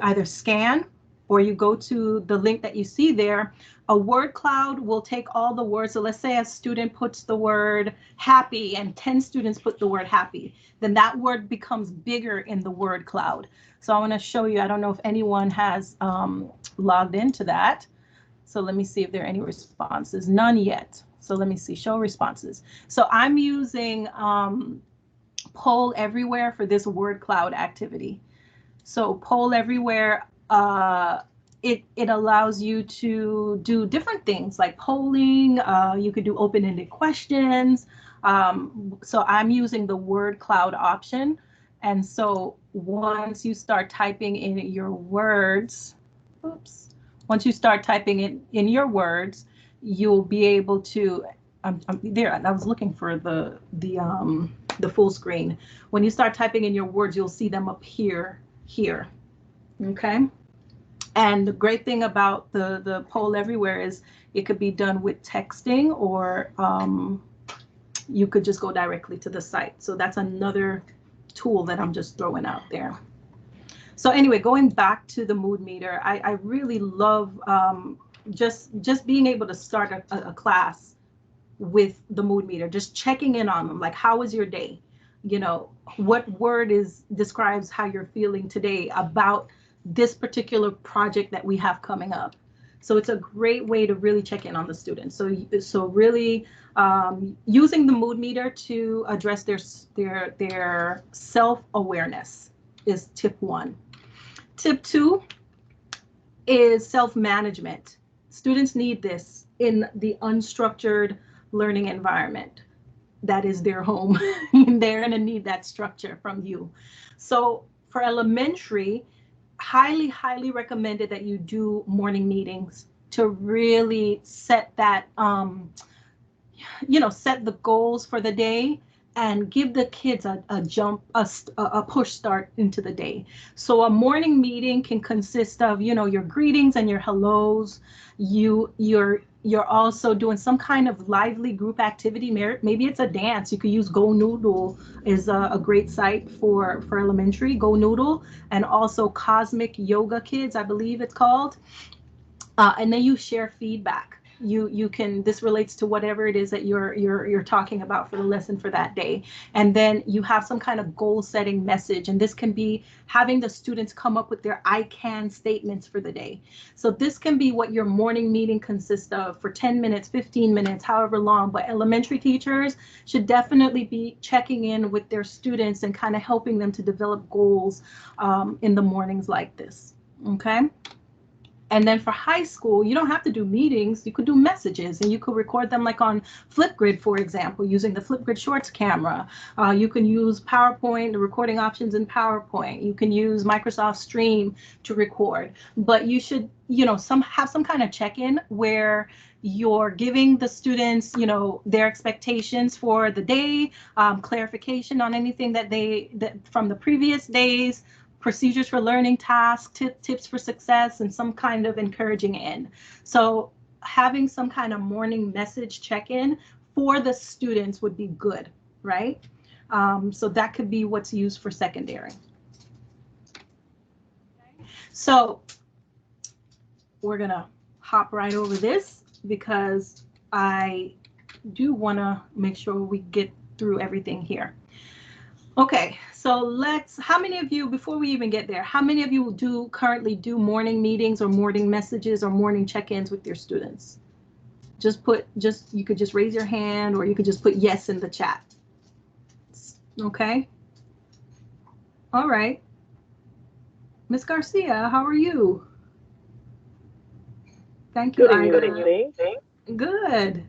either scan or you go to the link that you see there, a word cloud will take all the words. So let's say a student puts the word happy and 10 students put the word happy, then that word becomes bigger in the word cloud. So I want to show you, I don't know if anyone has logged into that. So let me see if there are any responses. None yet. So let me see, show responses. So I'm using Poll Everywhere for this word cloud activity. So Poll Everywhere, it allows you to do different things like polling. You could do open-ended questions. So I'm using the word cloud option. And so once you start typing in your words, once you start typing in your words, you'll be able to, there, I was looking for the full screen. When you start typing in your words, you'll see them appear here, okay? And the great thing about the Poll Everywhere is it could be done with texting, or you could just go directly to the site. So that's another tool that I'm just throwing out there. So anyway, going back to the mood meter, I really love just being able to start a class with the mood meter, just checking in on them, like, how was your day? What word describes how you're feeling today about this particular project that we have coming up. So it's a great way to really check in on the students. So really using the mood meter to address their self-awareness is tip 1. Tip 2 is self-management. Students need this in the unstructured learning environment that is their home. They're going to need that structure from you. So for elementary, highly recommended that you do morning meetings to really set that, set the goals for the day and give the kids a push start into the day. So a morning meeting can consist of, your greetings and your hellos. You're also doing some kind of lively group activity. Maybe it's a dance. You could use Go Noodle is a great site for elementary, Go Noodle, and also Cosmic Yoga Kids, I believe it's called. And then you share feedback. You can, this relates to whatever it is that you're talking about for the lesson for that day. And then you have some kind of goal setting message. And this can be having the students come up with their I can statements for the day. So this can be what your morning meeting consists of for 10 minutes, 15 minutes, however long. But elementary teachers should definitely be checking in with their students and kind of helping them to develop goals in the mornings like this. Okay. And then for high school, you don't have to do meetings. You could do messages, and you could record them like on Flipgrid, for example, using the Flipgrid Shorts camera. You can use PowerPoint, the recording options in PowerPoint. You can use Microsoft Stream to record. But you should, have some kind of check-in where you're giving the students, their expectations for the day, clarification on anything that from the previous days, procedures for learning, tasks, tips for success, and some kind of encouraging end. So having some kind of morning message check-in for the students would be good, right? So that could be what's used for secondary. So we're gonna hop right over this because I do want to make sure we get through everything here. Okay, so how many of you, before we even get there, how many of you currently do morning meetings or morning messages or morning check-ins with your students? You could just raise your hand, or you could just put yes in the chat. Okay. All right. Miss Garcia, how are you? Thank you, Ida. Good evening. Good.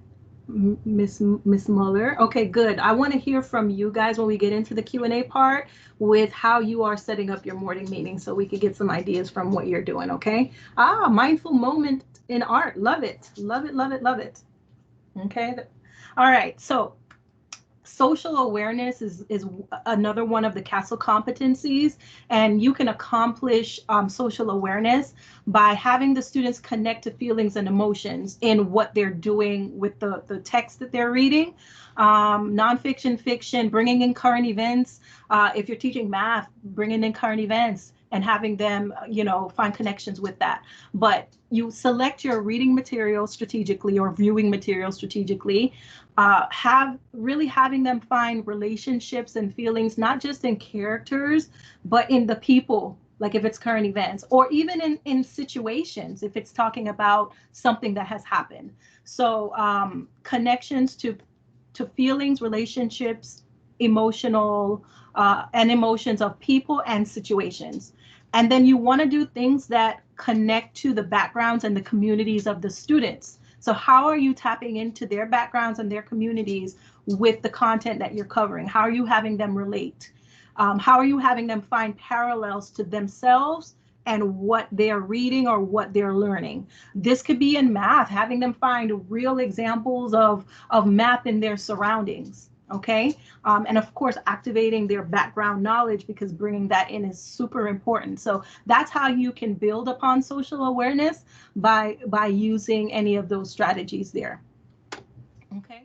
Miss Muller. Okay, good. I want to hear from you guys when we get into the Q&A part with how you are setting up your morning meeting, so we could get some ideas from what you're doing, okay? Mindful moment in art. Love it. Love it, love it, love it. Okay. All right. So social awareness is another one of the CASEL competencies, and you can accomplish social awareness by having the students connect to feelings and emotions in what they're doing with the text that they're reading. Nonfiction, fiction, bringing in current events. If you're teaching math, bringing in current events and having them, find connections with that. But you select your reading material strategically or viewing material strategically. Having them find relationships and feelings, not just in characters, but in the people, like if it's current events, or even in situations, if it's talking about something that has happened. So connections to feelings, relationships, emotions of people and situations. And then you want to do things that connect to the backgrounds and the communities of the students. So how are you tapping into their backgrounds and their communities with the content that you're covering? How are you having them relate? How are you having them find parallels to themselves and what they're reading or what they're learning? This could be in math, having them find real examples of math in their surroundings. Okay. And of course, activating their background knowledge, because bringing that in is super important. So that's how you can build upon social awareness, by using any of those strategies there. Okay.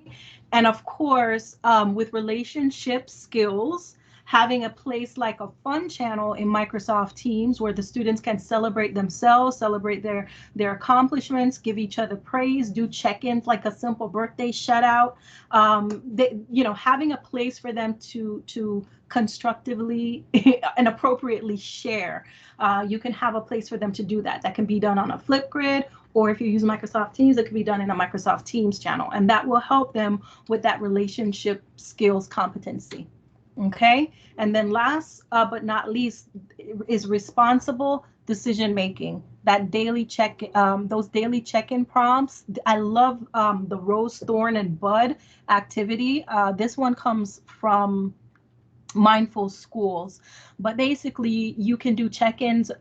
And of course, with relationship skills, having a place like a fun channel in Microsoft Teams where the students can celebrate themselves, celebrate their accomplishments, give each other praise, do check-ins like a simple birthday shutout. Having a place for them to constructively and appropriately share. You can have a place for them to do that. That can be done on a Flipgrid, or if you use Microsoft Teams, it can be done in a Microsoft Teams channel, and that will help them with that relationship skills competency. Okay, and then last but not least is responsible decision making. That daily those daily check-in prompts. I love the Rose, Thorn, and Bud activity. This one comes from Mindful Schools, but basically you can do check-ins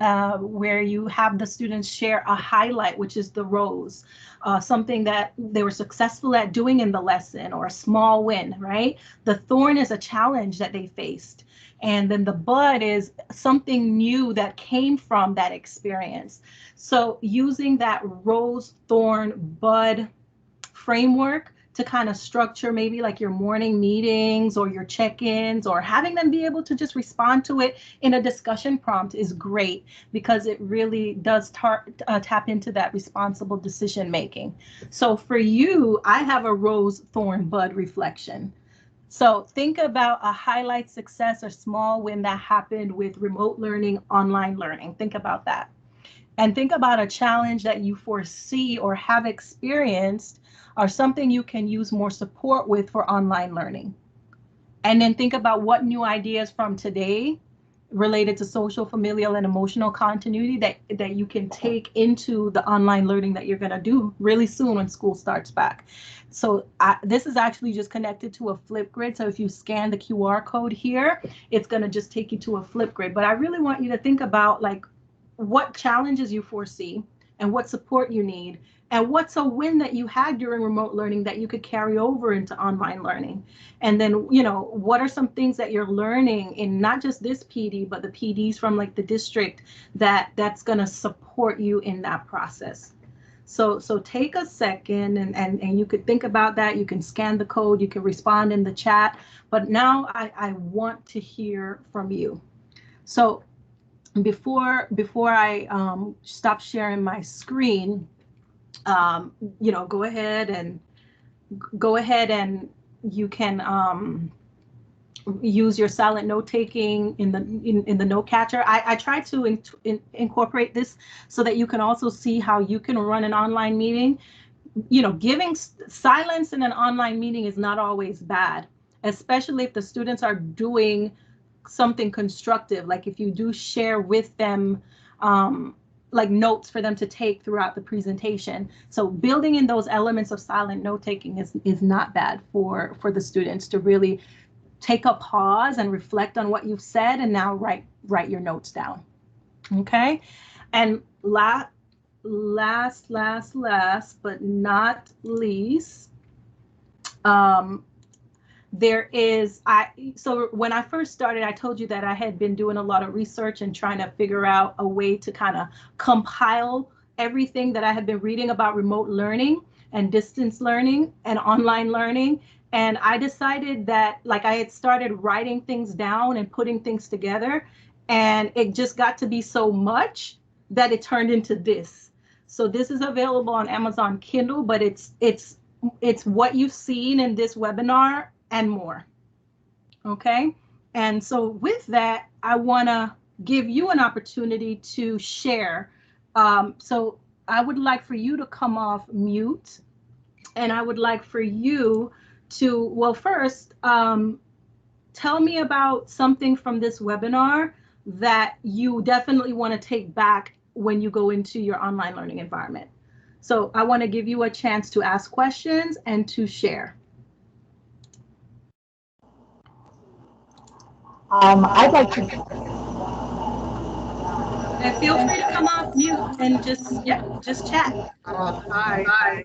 where you have the students share a highlight, which is the rose, something that they were successful at doing in the lesson, or a small win, right? The thorn is a challenge that they faced, and then the bud is something new that came from that experience. So using that rose, thorn, bud framework to kind of structure maybe like your morning meetings or your check-ins, or having them be able to just respond to it in a discussion prompt is great, because it really does tap into that responsible decision making. So for you, I have a rose, thorn, bud reflection. So think about a highlight, success, or small win that happened with remote learning, online learning. Think about that. And think about a challenge that you foresee or have experienced, or something you can use more support with for online learning. And then think about what new ideas from today related to social, familial, and emotional continuity that you can take into the online learning that you're going to do really soon when school starts back. So this is actually just connected to a Flipgrid. So if you scan the QR code here, it's going to just take you to a Flipgrid. But I really want you to think about like what challenges you foresee and what support you need, and what's a win that you had during remote learning that you could carry over into online learning. And then, what are some things that you're learning in not just this PD, but the PDs from like the district that's going to support you in that process. So take a second and you could think about that. You can scan the code, you can respond in the chat, but now I want to hear from you. So before I stop sharing my screen, you know, go ahead and you can use your silent note taking in the note catcher. I try to incorporate this so that you can also see how you can run an online meeting. You know, giving silence in an online meeting is not always bad, especially if the students are doing something constructive. Like if you do share with them like notes for them to take throughout the presentation. So building in those elements of silent note taking is not bad for the students to really take a pause and reflect on what you've said and now write your notes down. Okay. And last but not least, there is, so when I first started, I told you that I had been doing a lot of research and trying to figure out a way to kind of compile everything that I had been reading about remote learning and distance learning and online learning. And I decided that, like, I had started writing things down and putting things together, and it just got to be so much that it turned into this. So this is available on Amazon Kindle, but it's what you've seen in this webinar and more. Okay. And so with that, I want to give you an opportunity to share. So I would like for you to come off mute, and I would like for you to, well, first, tell me about something from this webinar that you definitely want to take back when you go into your online learning environment. So I want to give you a chance to ask questions and to share. I'd like to. And feel free to come off mute and just chat. Hi.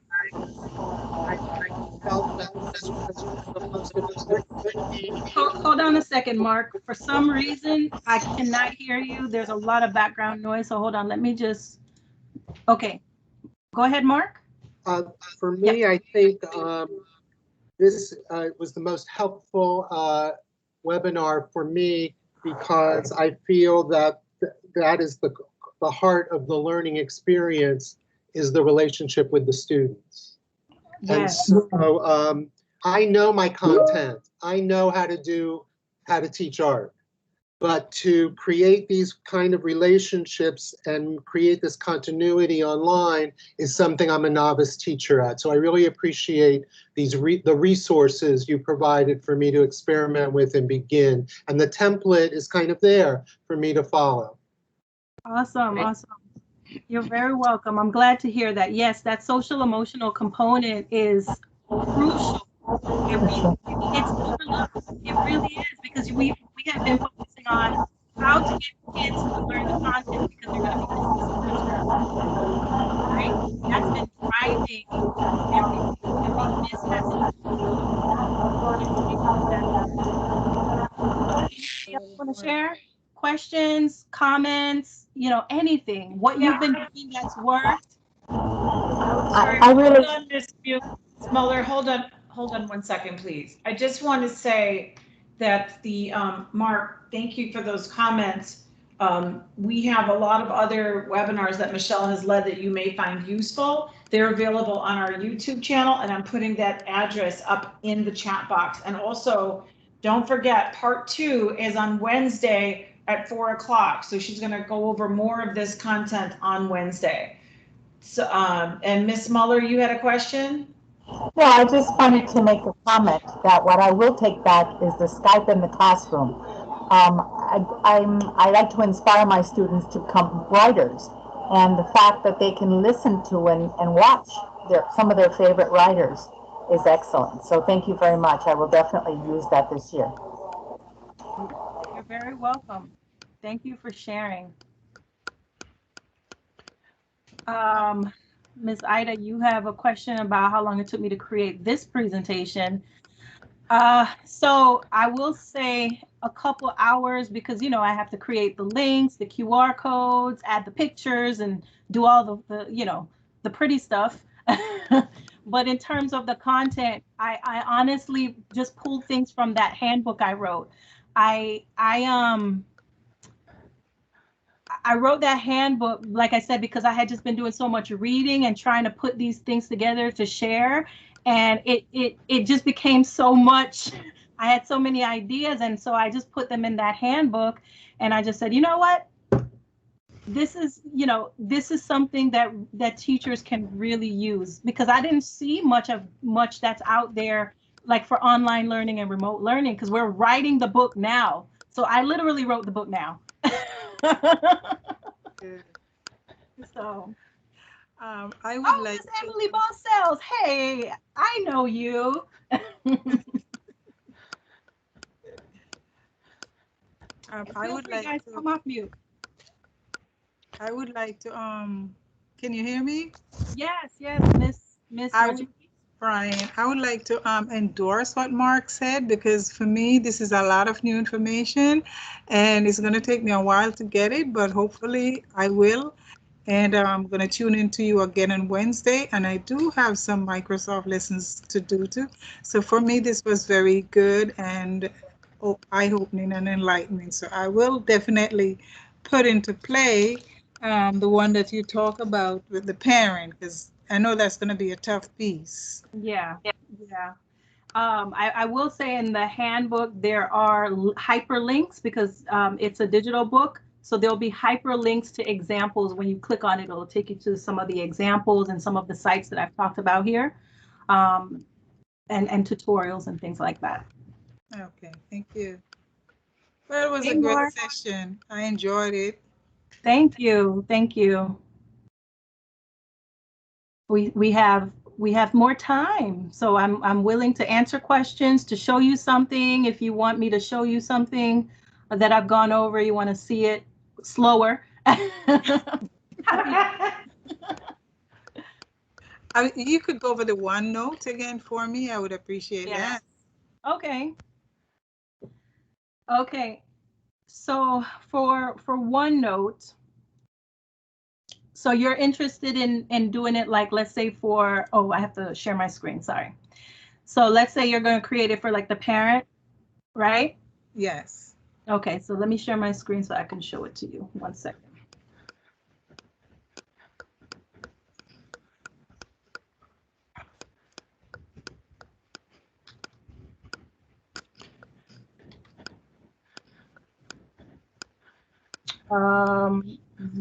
Hold on a second, Mark. For some reason, I cannot hear you. There's a lot of background noise. So hold on. Let me just. Okay. Go ahead, Mark. For me, I think this was the most helpful webinar for me, because I feel that that is the heart of the learning experience, is the relationship with the students. Yes. And so I know my content. I know how to teach art. But to create these kind of relationships and create this continuity online is something I'm a novice teacher at. So I really appreciate the resources you provided for me to experiment with and begin. And the template is kind of there for me to follow. Awesome, awesome. You're very welcome. I'm glad to hear that. Yes, that social emotional component is crucial. It's overlooked. It really is, because we have been focusing on how to get kids to learn the content because they're going to be distance learners, right? That's been driving everything, and we miss that social. Want to share questions, comments, you know, anything, what you've been doing that's worked? I really. Hold on, Ms. Muller, hold on 1 second, please. I just want to say that the Mark, thank you for those comments. We have a lot of other webinars that Michelle has led that you may find useful. They're available on our YouTube channel, and I'm putting that address up in the chat box. And also, don't forget, part 2 is on Wednesday at 4 o'clock. So she's going to go over more of this content on Wednesday. So, and Ms. Muller, you had a question? Yeah, I just wanted to make a comment that what I will take back is the Skype in the classroom. I like to inspire my students to become writers, and the fact that they can listen to and watch some of their favorite writers is excellent. So thank you very much. I will definitely use that this year. You're very welcome. Thank you for sharing. Ms. Ida, you have a question about how long it took me to create this presentation. So I will say a couple hours, because, you know, I have to create the links, the QR codes, add the pictures, and do all the you know, the pretty stuff. But in terms of the content, I honestly just pulled things from that handbook I wrote. I I wrote that handbook, like I said, because I had just been doing so much reading and trying to put these things together to share. And it just became so much. I had so many ideas. And so I just put them in that handbook. And I just said, you know what? This is, this is something that teachers can really use, because I didn't see much that's out there, like for online learning and remote learning, because we're writing the book now. So I literally wrote the book now. So, I would like Miss Emily Bossells. Hey, I know you. I would like guys to come off mute. I would like to can you hear me? Yes, Miss Brian, I would like to endorse what Mark said, because for me, this is a lot of new information and it's going to take me a while to get it, but hopefully I will. And I'm going to tune into you again on Wednesday. And I do have some Microsoft lessons to do too. So for me, this was very good and eye-opening and enlightening. So I will definitely put into play the one that you talk about with the parent, because I know that's going to be a tough piece. Yeah. I will say in the handbook there are hyperlinks, because it's a digital book. So there'll be hyperlinks to examples. When you click on it, it'll take you to some of the examples and some of the sites that I've talked about here, and tutorials and things like that. Okay, thank you. Well, it was a great session. I enjoyed it. Thank you. Thank you. We have more time, so I'm willing to answer questions, to show you something. If you want me to show you something that I've gone over, you want to see it slower. You could go over the OneNote again for me. I would appreciate that. Okay. Okay. So for OneNote, so you're interested in doing it, like, let's say for, oh, I have to share my screen, sorry. So let's say you're going to create it for like the parent, right? Yes. Okay, so let me share my screen so I can show it to you. 1 second.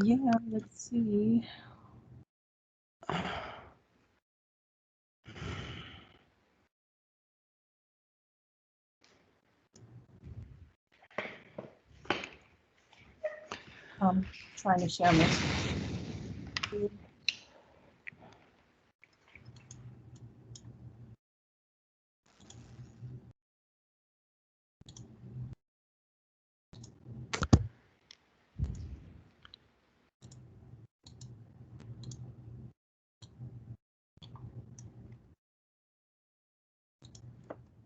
Yeah, let's see. I'm trying to share my screen.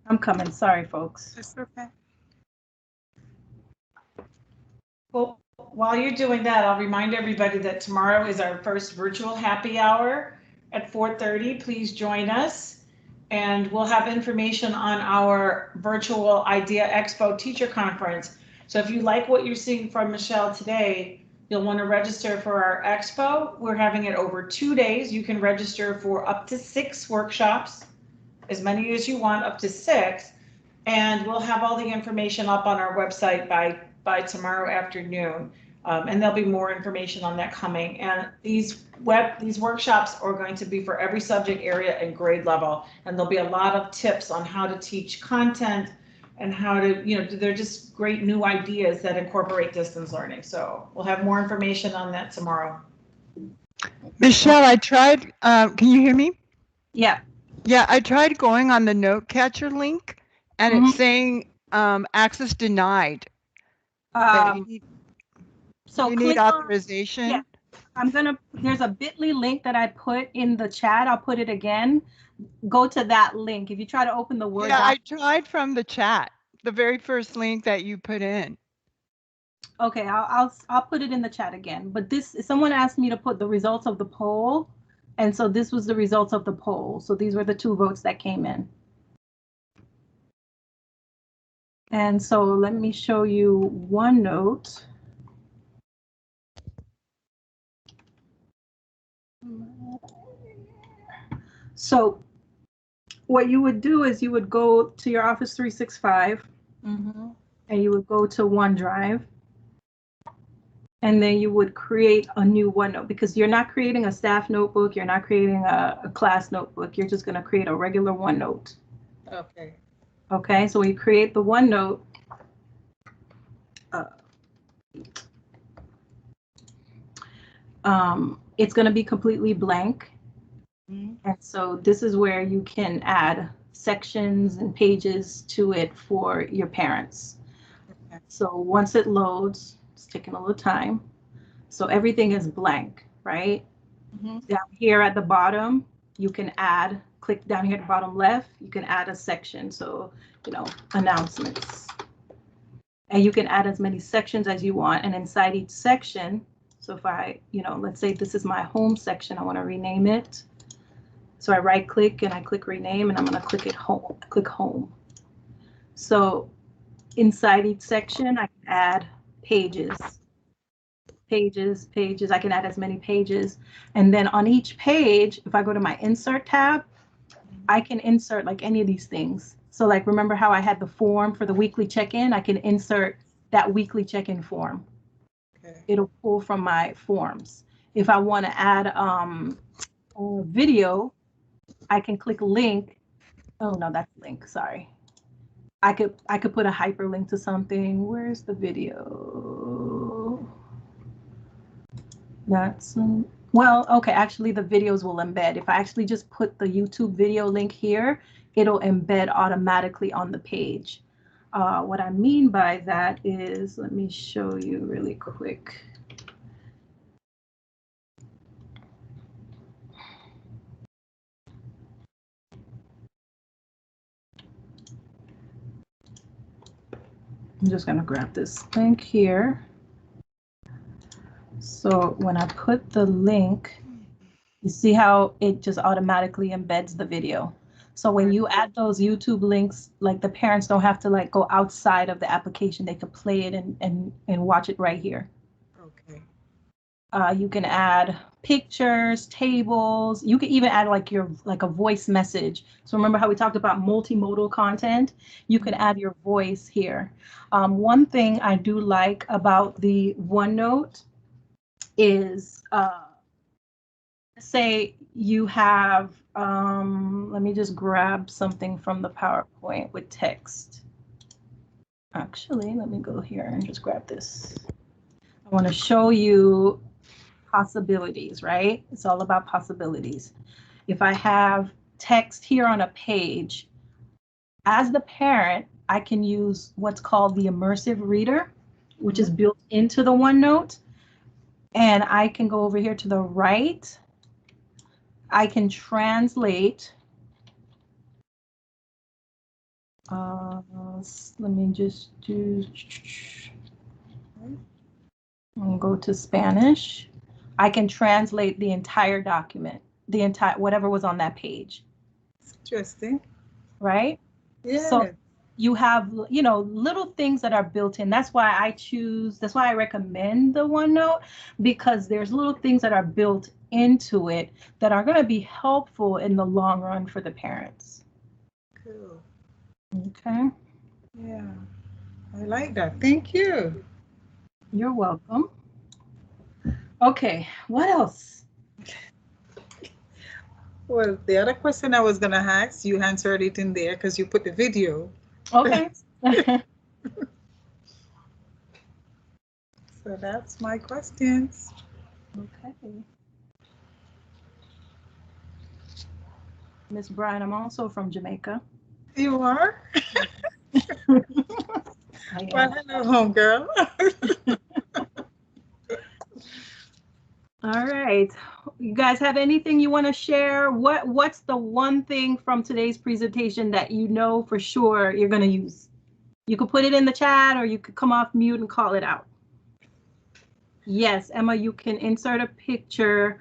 I'm coming, sorry, folks. That's okay. Well, while you're doing that, I'll remind everybody that tomorrow is our first virtual happy hour at 4:30. Please join us. And we'll have information on our virtual Idea Expo teacher conference. So if you like what you're seeing from Michelle today, you'll want to register for our expo. We're having it over 2 days. You can register for up to 6 workshops, as many as you want, up to 6. And we'll have all the information up on our website by tomorrow afternoon. And there'll be more information on that coming. And these workshops are going to be for every subject area and grade level. And there'll be a lot of tips on how to teach content and how to, they're just great new ideas that incorporate distance learning. So we'll have more information on that tomorrow. Michelle, I tried, can you hear me? Yeah. Yeah, I tried going on the note catcher link and it's saying access denied. So you need authorization. Yeah. There's a bit.ly link that I put in the chat. I'll put it again. Go to that link. If you try to open the Word doc. I tried from the chat, the very first link that you put in. Okay, I'll put it in the chat again. But someone asked me to put the results of the poll. And so this was the results of the poll. So these were the 2 votes that came in. And so let me show you OneNote. So what you would do is you would go to your Office 365 and you would go to OneDrive, and then you would create a new OneNote, because you're not creating a staff notebook, you're not creating a class notebook, you're just going to create a regular OneNote. Okay. Okay, so when you create the OneNote, it's going to be completely blank. And so this is where you can add sections and pages to it for your parents. Okay. So once it loads, it's taking a little time. So everything is blank, right? Down here at the bottom, you can add, click down here at the bottom left, you can add a section. So, you know, announcements. And you can add as many sections as you want. And inside each section, so if I, you know, let's say this is my home section, I want to rename it. So I right click and I click rename, and I'm going to click it home, click home. So inside each section, I can add pages. I can add as many pages. And then on each page, if I go to my insert tab, I can insert like any of these things. So like, remember how I had the form for the weekly check-in? I can insert that weekly check-in form. Okay. It'll pull from my forms. If I want to add a video, I can click link. Oh no, that's link, sorry. I could put a hyperlink to something. Where's the video? That's, well, okay, actually the videos will embed. If I actually just put the YouTube video link here, it'll embed automatically on the page. What I mean by that is, let me show you really quick. I'm just gonna grab this link here. So when I put the link, you see how it just automatically embeds the video. So when you add those YouTube links, like the parents don't have to like go outside of the application. They could play it and watch it right here. Okay. You can add pictures, tables. You can even add like a voice message. So remember how we talked about multimodal content? You can add your voice here. One thing I do like about the OneNote is, say you have, let me just grab something from the PowerPoint with text. Actually, let me go here and just grab this. I want to show you possibilities, right? It's all about possibilities. If I have text here on a page, as the parent, I can use what's called the immersive reader, which is built into the OneNote. And I can go over here to the right. I can translate. Let me just do. I'll go to Spanish. I can translate the entire document, the entire whatever was on that page. Interesting. Right? Yeah. So you have, you know, little things that are built in. That's why I recommend the OneNote, because there's little things that are built into it that are going to be helpful in the long run for the parents. Cool. Okay. Yeah, I like that. Thank you. You're welcome. Okay, what else? Well, the other question I was going to ask, you answered it in there because you put the video. Okay. So that's my questions. Okay. Miss Bryan, I'm also from Jamaica. You are? Well, hello, homegirl. All right. You guys have anything you want to share? What's the one thing from today's presentation that you know for sure you're going to use? You could put it in the chat, or you could come off mute and call it out. Yes, Emma, you can insert a picture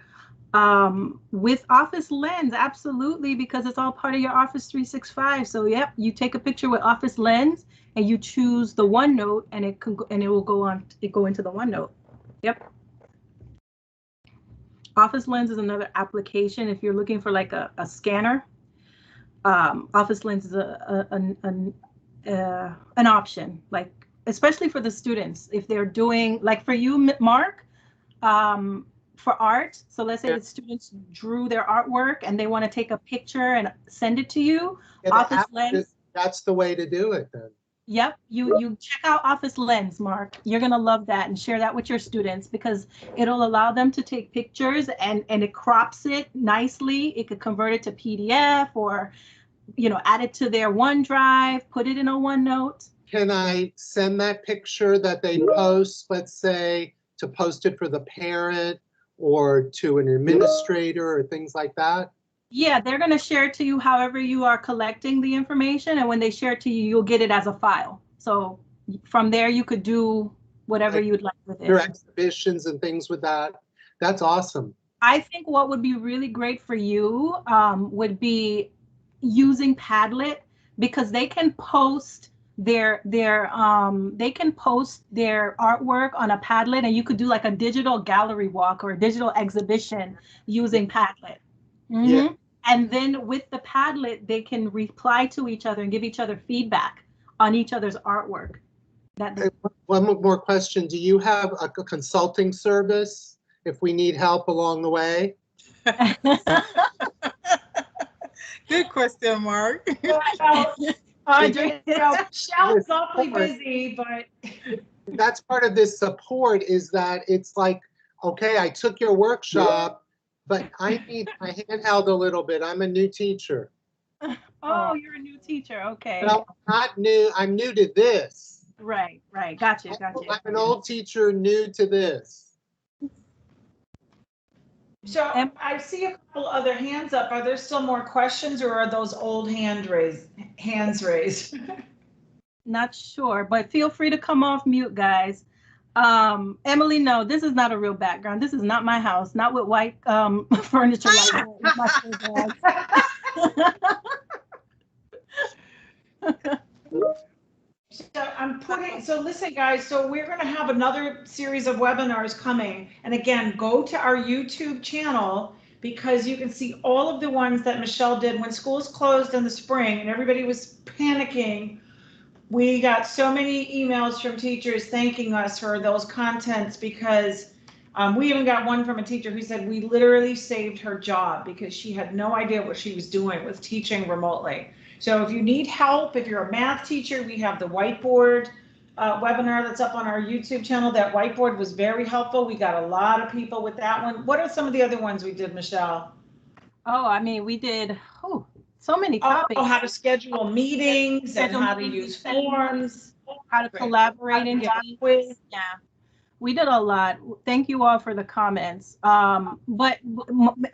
with Office Lens, absolutely, because it's all part of your Office 365. So yep, you take a picture with Office Lens and you choose the OneNote, and it will go into the OneNote. Yep. Office Lens is another application if you're looking for like a scanner. Office Lens is an option, like especially for the students if they're doing, like for you, Mark, for art. So let's say the students drew their artwork and they want to take a picture and send it to you. Office Lens. That's the way to do it then. Yep, you check out Office Lens, Mark. You're gonna love that and share that with your students because it'll allow them to take pictures and it crops it nicely. It could convert it to PDF or, you know, add it to their OneDrive, put it in a OneNote. Can I send that picture that they post, let's say, to post it for the parent or to an administrator or things like that? Yeah, they're going to share it to you however you are collecting the information. And when they share it to you, you'll get it as a file. So from there, you could do whatever like you'd like with it. Your exhibitions and things with that. That's awesome. I think what would be really great for you would be using Padlet, because they can post their artwork on a Padlet, and you could do like a digital gallery walk or a digital exhibition using Padlet. Mm-hmm. Yeah. And then with the Padlet, they can reply to each other and give each other feedback on each other's artwork. One more question. Do you have a consulting service if we need help along the way? Good question, Mark. Michelle's awfully busy, but that's part of this support, is that it's like, okay, I took your workshop, but I need my handheld a little bit. I'm a new teacher. Oh, you're a new teacher. Okay. No, not new. I'm new to this. Right. Gotcha. I'm an old teacher new to this. So I see a couple other hands up. Are there still more questions, or are those old hands raised? Not sure, but feel free to come off mute, guys. Emily, no, this is not a real background. This is not my house, not with white furniture like that. So listen, guys, so we're going to have another series of webinars coming. And again, go to our YouTube channel, because you can see all of the ones that Michelle did when schools closed in the spring and everybody was panicking. We got so many emails from teachers thanking us for those contents, because we even got one from a teacher who said we literally saved her job because she had no idea what she was doing with teaching remotely. So if you need help, if you're a math teacher, we have the whiteboard webinar that's up on our YouTube channel. That whiteboard was very helpful. We got a lot of people with that one. What are some of the other ones we did, Michelle? Oh, I mean, we did so many topics. Oh, how to schedule meetings and how to use forms, how to collaborate in quiz. Yeah, we did a lot. Thank you all for the comments. But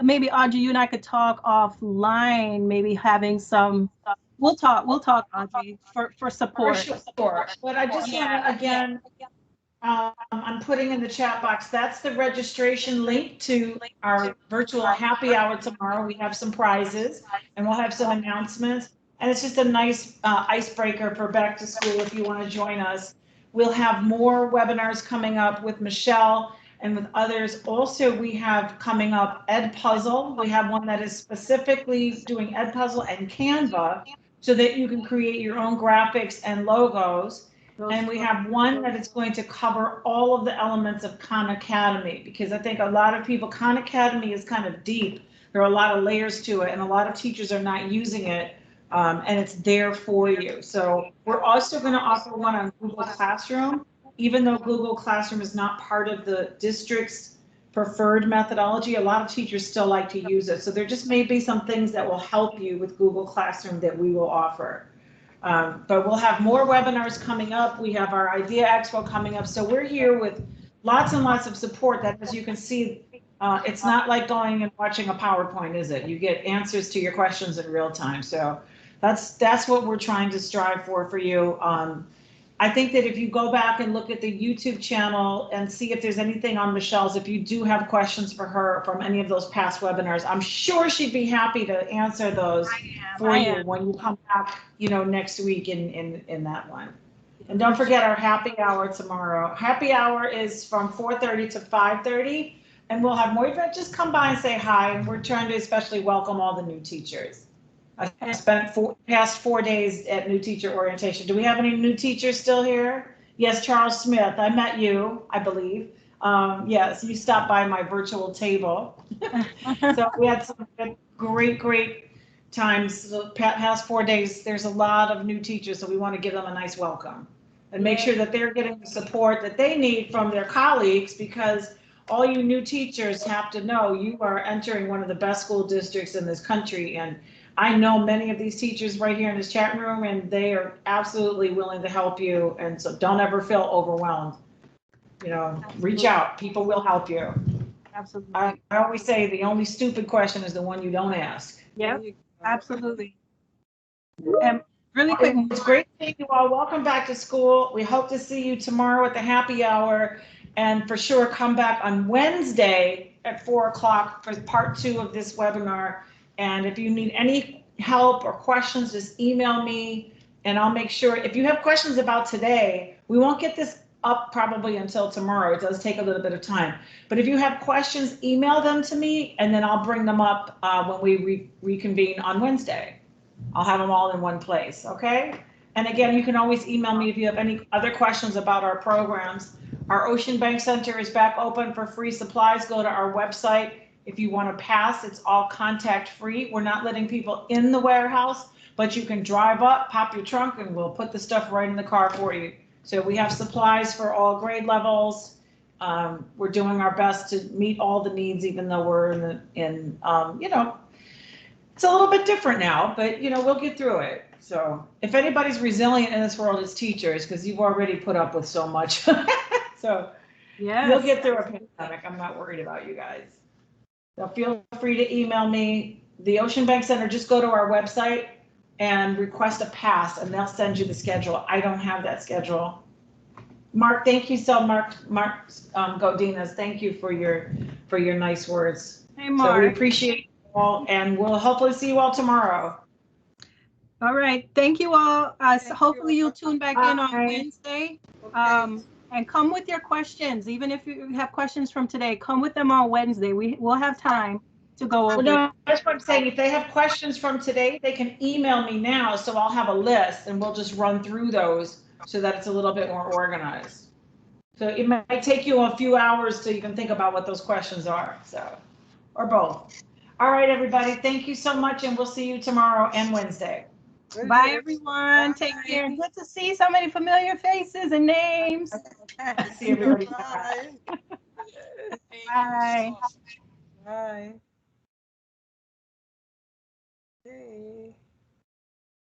maybe Audrey, you and I could talk offline. Maybe having some. We'll talk, Audrey, for support. For sure. But I just want to again. I'm putting in the chat box, that's the registration link to our virtual happy hour tomorrow. We have some prizes and we'll have some announcements. And it's just a nice icebreaker for back to school if you want to join us. We'll have more webinars coming up with Michelle and with others. Also, we have coming up Edpuzzle. We have one that is specifically doing Edpuzzle and Canva so that you can create your own graphics and logos. And we have one that is going to cover all of the elements of Khan Academy, because I think a lot of people, Khan Academy is kind of deep. There are a lot of layers to it and a lot of teachers are not using it, and it's there for you. So we're also going to offer one on Google Classroom, even though Google Classroom is not part of the district's preferred methodology. A lot of teachers still like to use it. So there just may be some things that will help you with Google Classroom that we will offer. But we'll have more webinars coming up. We have our Idea Expo coming up. So we're here with lots and lots of support that, as you can see, it's not like going and watching a PowerPoint, is it? You get answers to your questions in real time. So that's what we're trying to strive for you. I think that if you go back and look at the YouTube channel and see if there's anything on Michelle's, if you do have questions for her from any of those past webinars, I'm sure she'd be happy to answer those for you when you come back, next week in that one. And don't forget our happy hour tomorrow. Happy hour is from 4:30 to 5:30. and we'll have more events. Just come by and say hi. And we're trying to especially welcome all the new teachers. I spent past 4 days at new teacher orientation. Do we have any new teachers still here? Yes, Charles Smith. I met you, I believe. Yes, you stopped by my virtual table. So we had some great times. The past 4 days, there's a lot of new teachers, so we want to give them a nice welcome and make sure that they're getting the support that they need from their colleagues, because all you new teachers have to know you are entering one of the best school districts in this country. And I know many of these teachers right here in this chat room, and they are absolutely willing to help you. And so don't ever feel overwhelmed. You know, reach out. People will help you. Absolutely. I always say the only stupid question is the one you don't ask. Yeah, absolutely. And really quick, it's great seeing you all. Welcome back to school. We hope to see you tomorrow at the happy hour, and for sure come back on Wednesday at 4 o'clock for part 2 of this webinar. And if you need any help or questions, just email me and I'll make sure. If you have questions about today, we won't get this up probably until tomorrow. It does take a little bit of time. But if you have questions, email them to me and then I'll bring them up when we reconvene on Wednesday. I'll have them all in one place, okay? And again, you can always email me if you have any other questions about our programs. Our Ocean Bank Center is back open for free supplies. Go to our website. If you want to pass, it's all contact free. We're not letting people in the warehouse, but you can drive up, pop your trunk, and we'll put the stuff right in the car for you. So we have supplies for all grade levels. We're doing our best to meet all the needs, even though we're you know, it's a little bit different now, but you know, we'll get through it. So if anybody's resilient in this world, it's teachers, because you've already put up with so much. So yes, you'll get through a pandemic. I'm not worried about you guys. So feel free to email me. The Ocean Bank Center, just go to our website and request a pass and they'll send you the schedule. I don't have that schedule. Mark, thank you so much. Mark Godinez, thank you for your nice words. Hey, Mark. So we appreciate you all, and we'll hopefully see you all tomorrow. All right. Thank you all. So hopefully you'll tune back in on Wednesday. And come with your questions. Even if you have questions from today, come with them on Wednesday. We'll have time to go over. No, that's what I'm saying. If they have questions from today, they can email me now. So I'll have a list and we'll just run through those so that it's a little bit more organized. So it might take you a few hours to even think about what those questions are. So, or both. All right, everybody. Thank you so much. And we'll see you tomorrow and Wednesday. Bye, everyone. Take care. Good to see so many familiar faces and names. See everybody. Bye. Bye. Bye. Hey.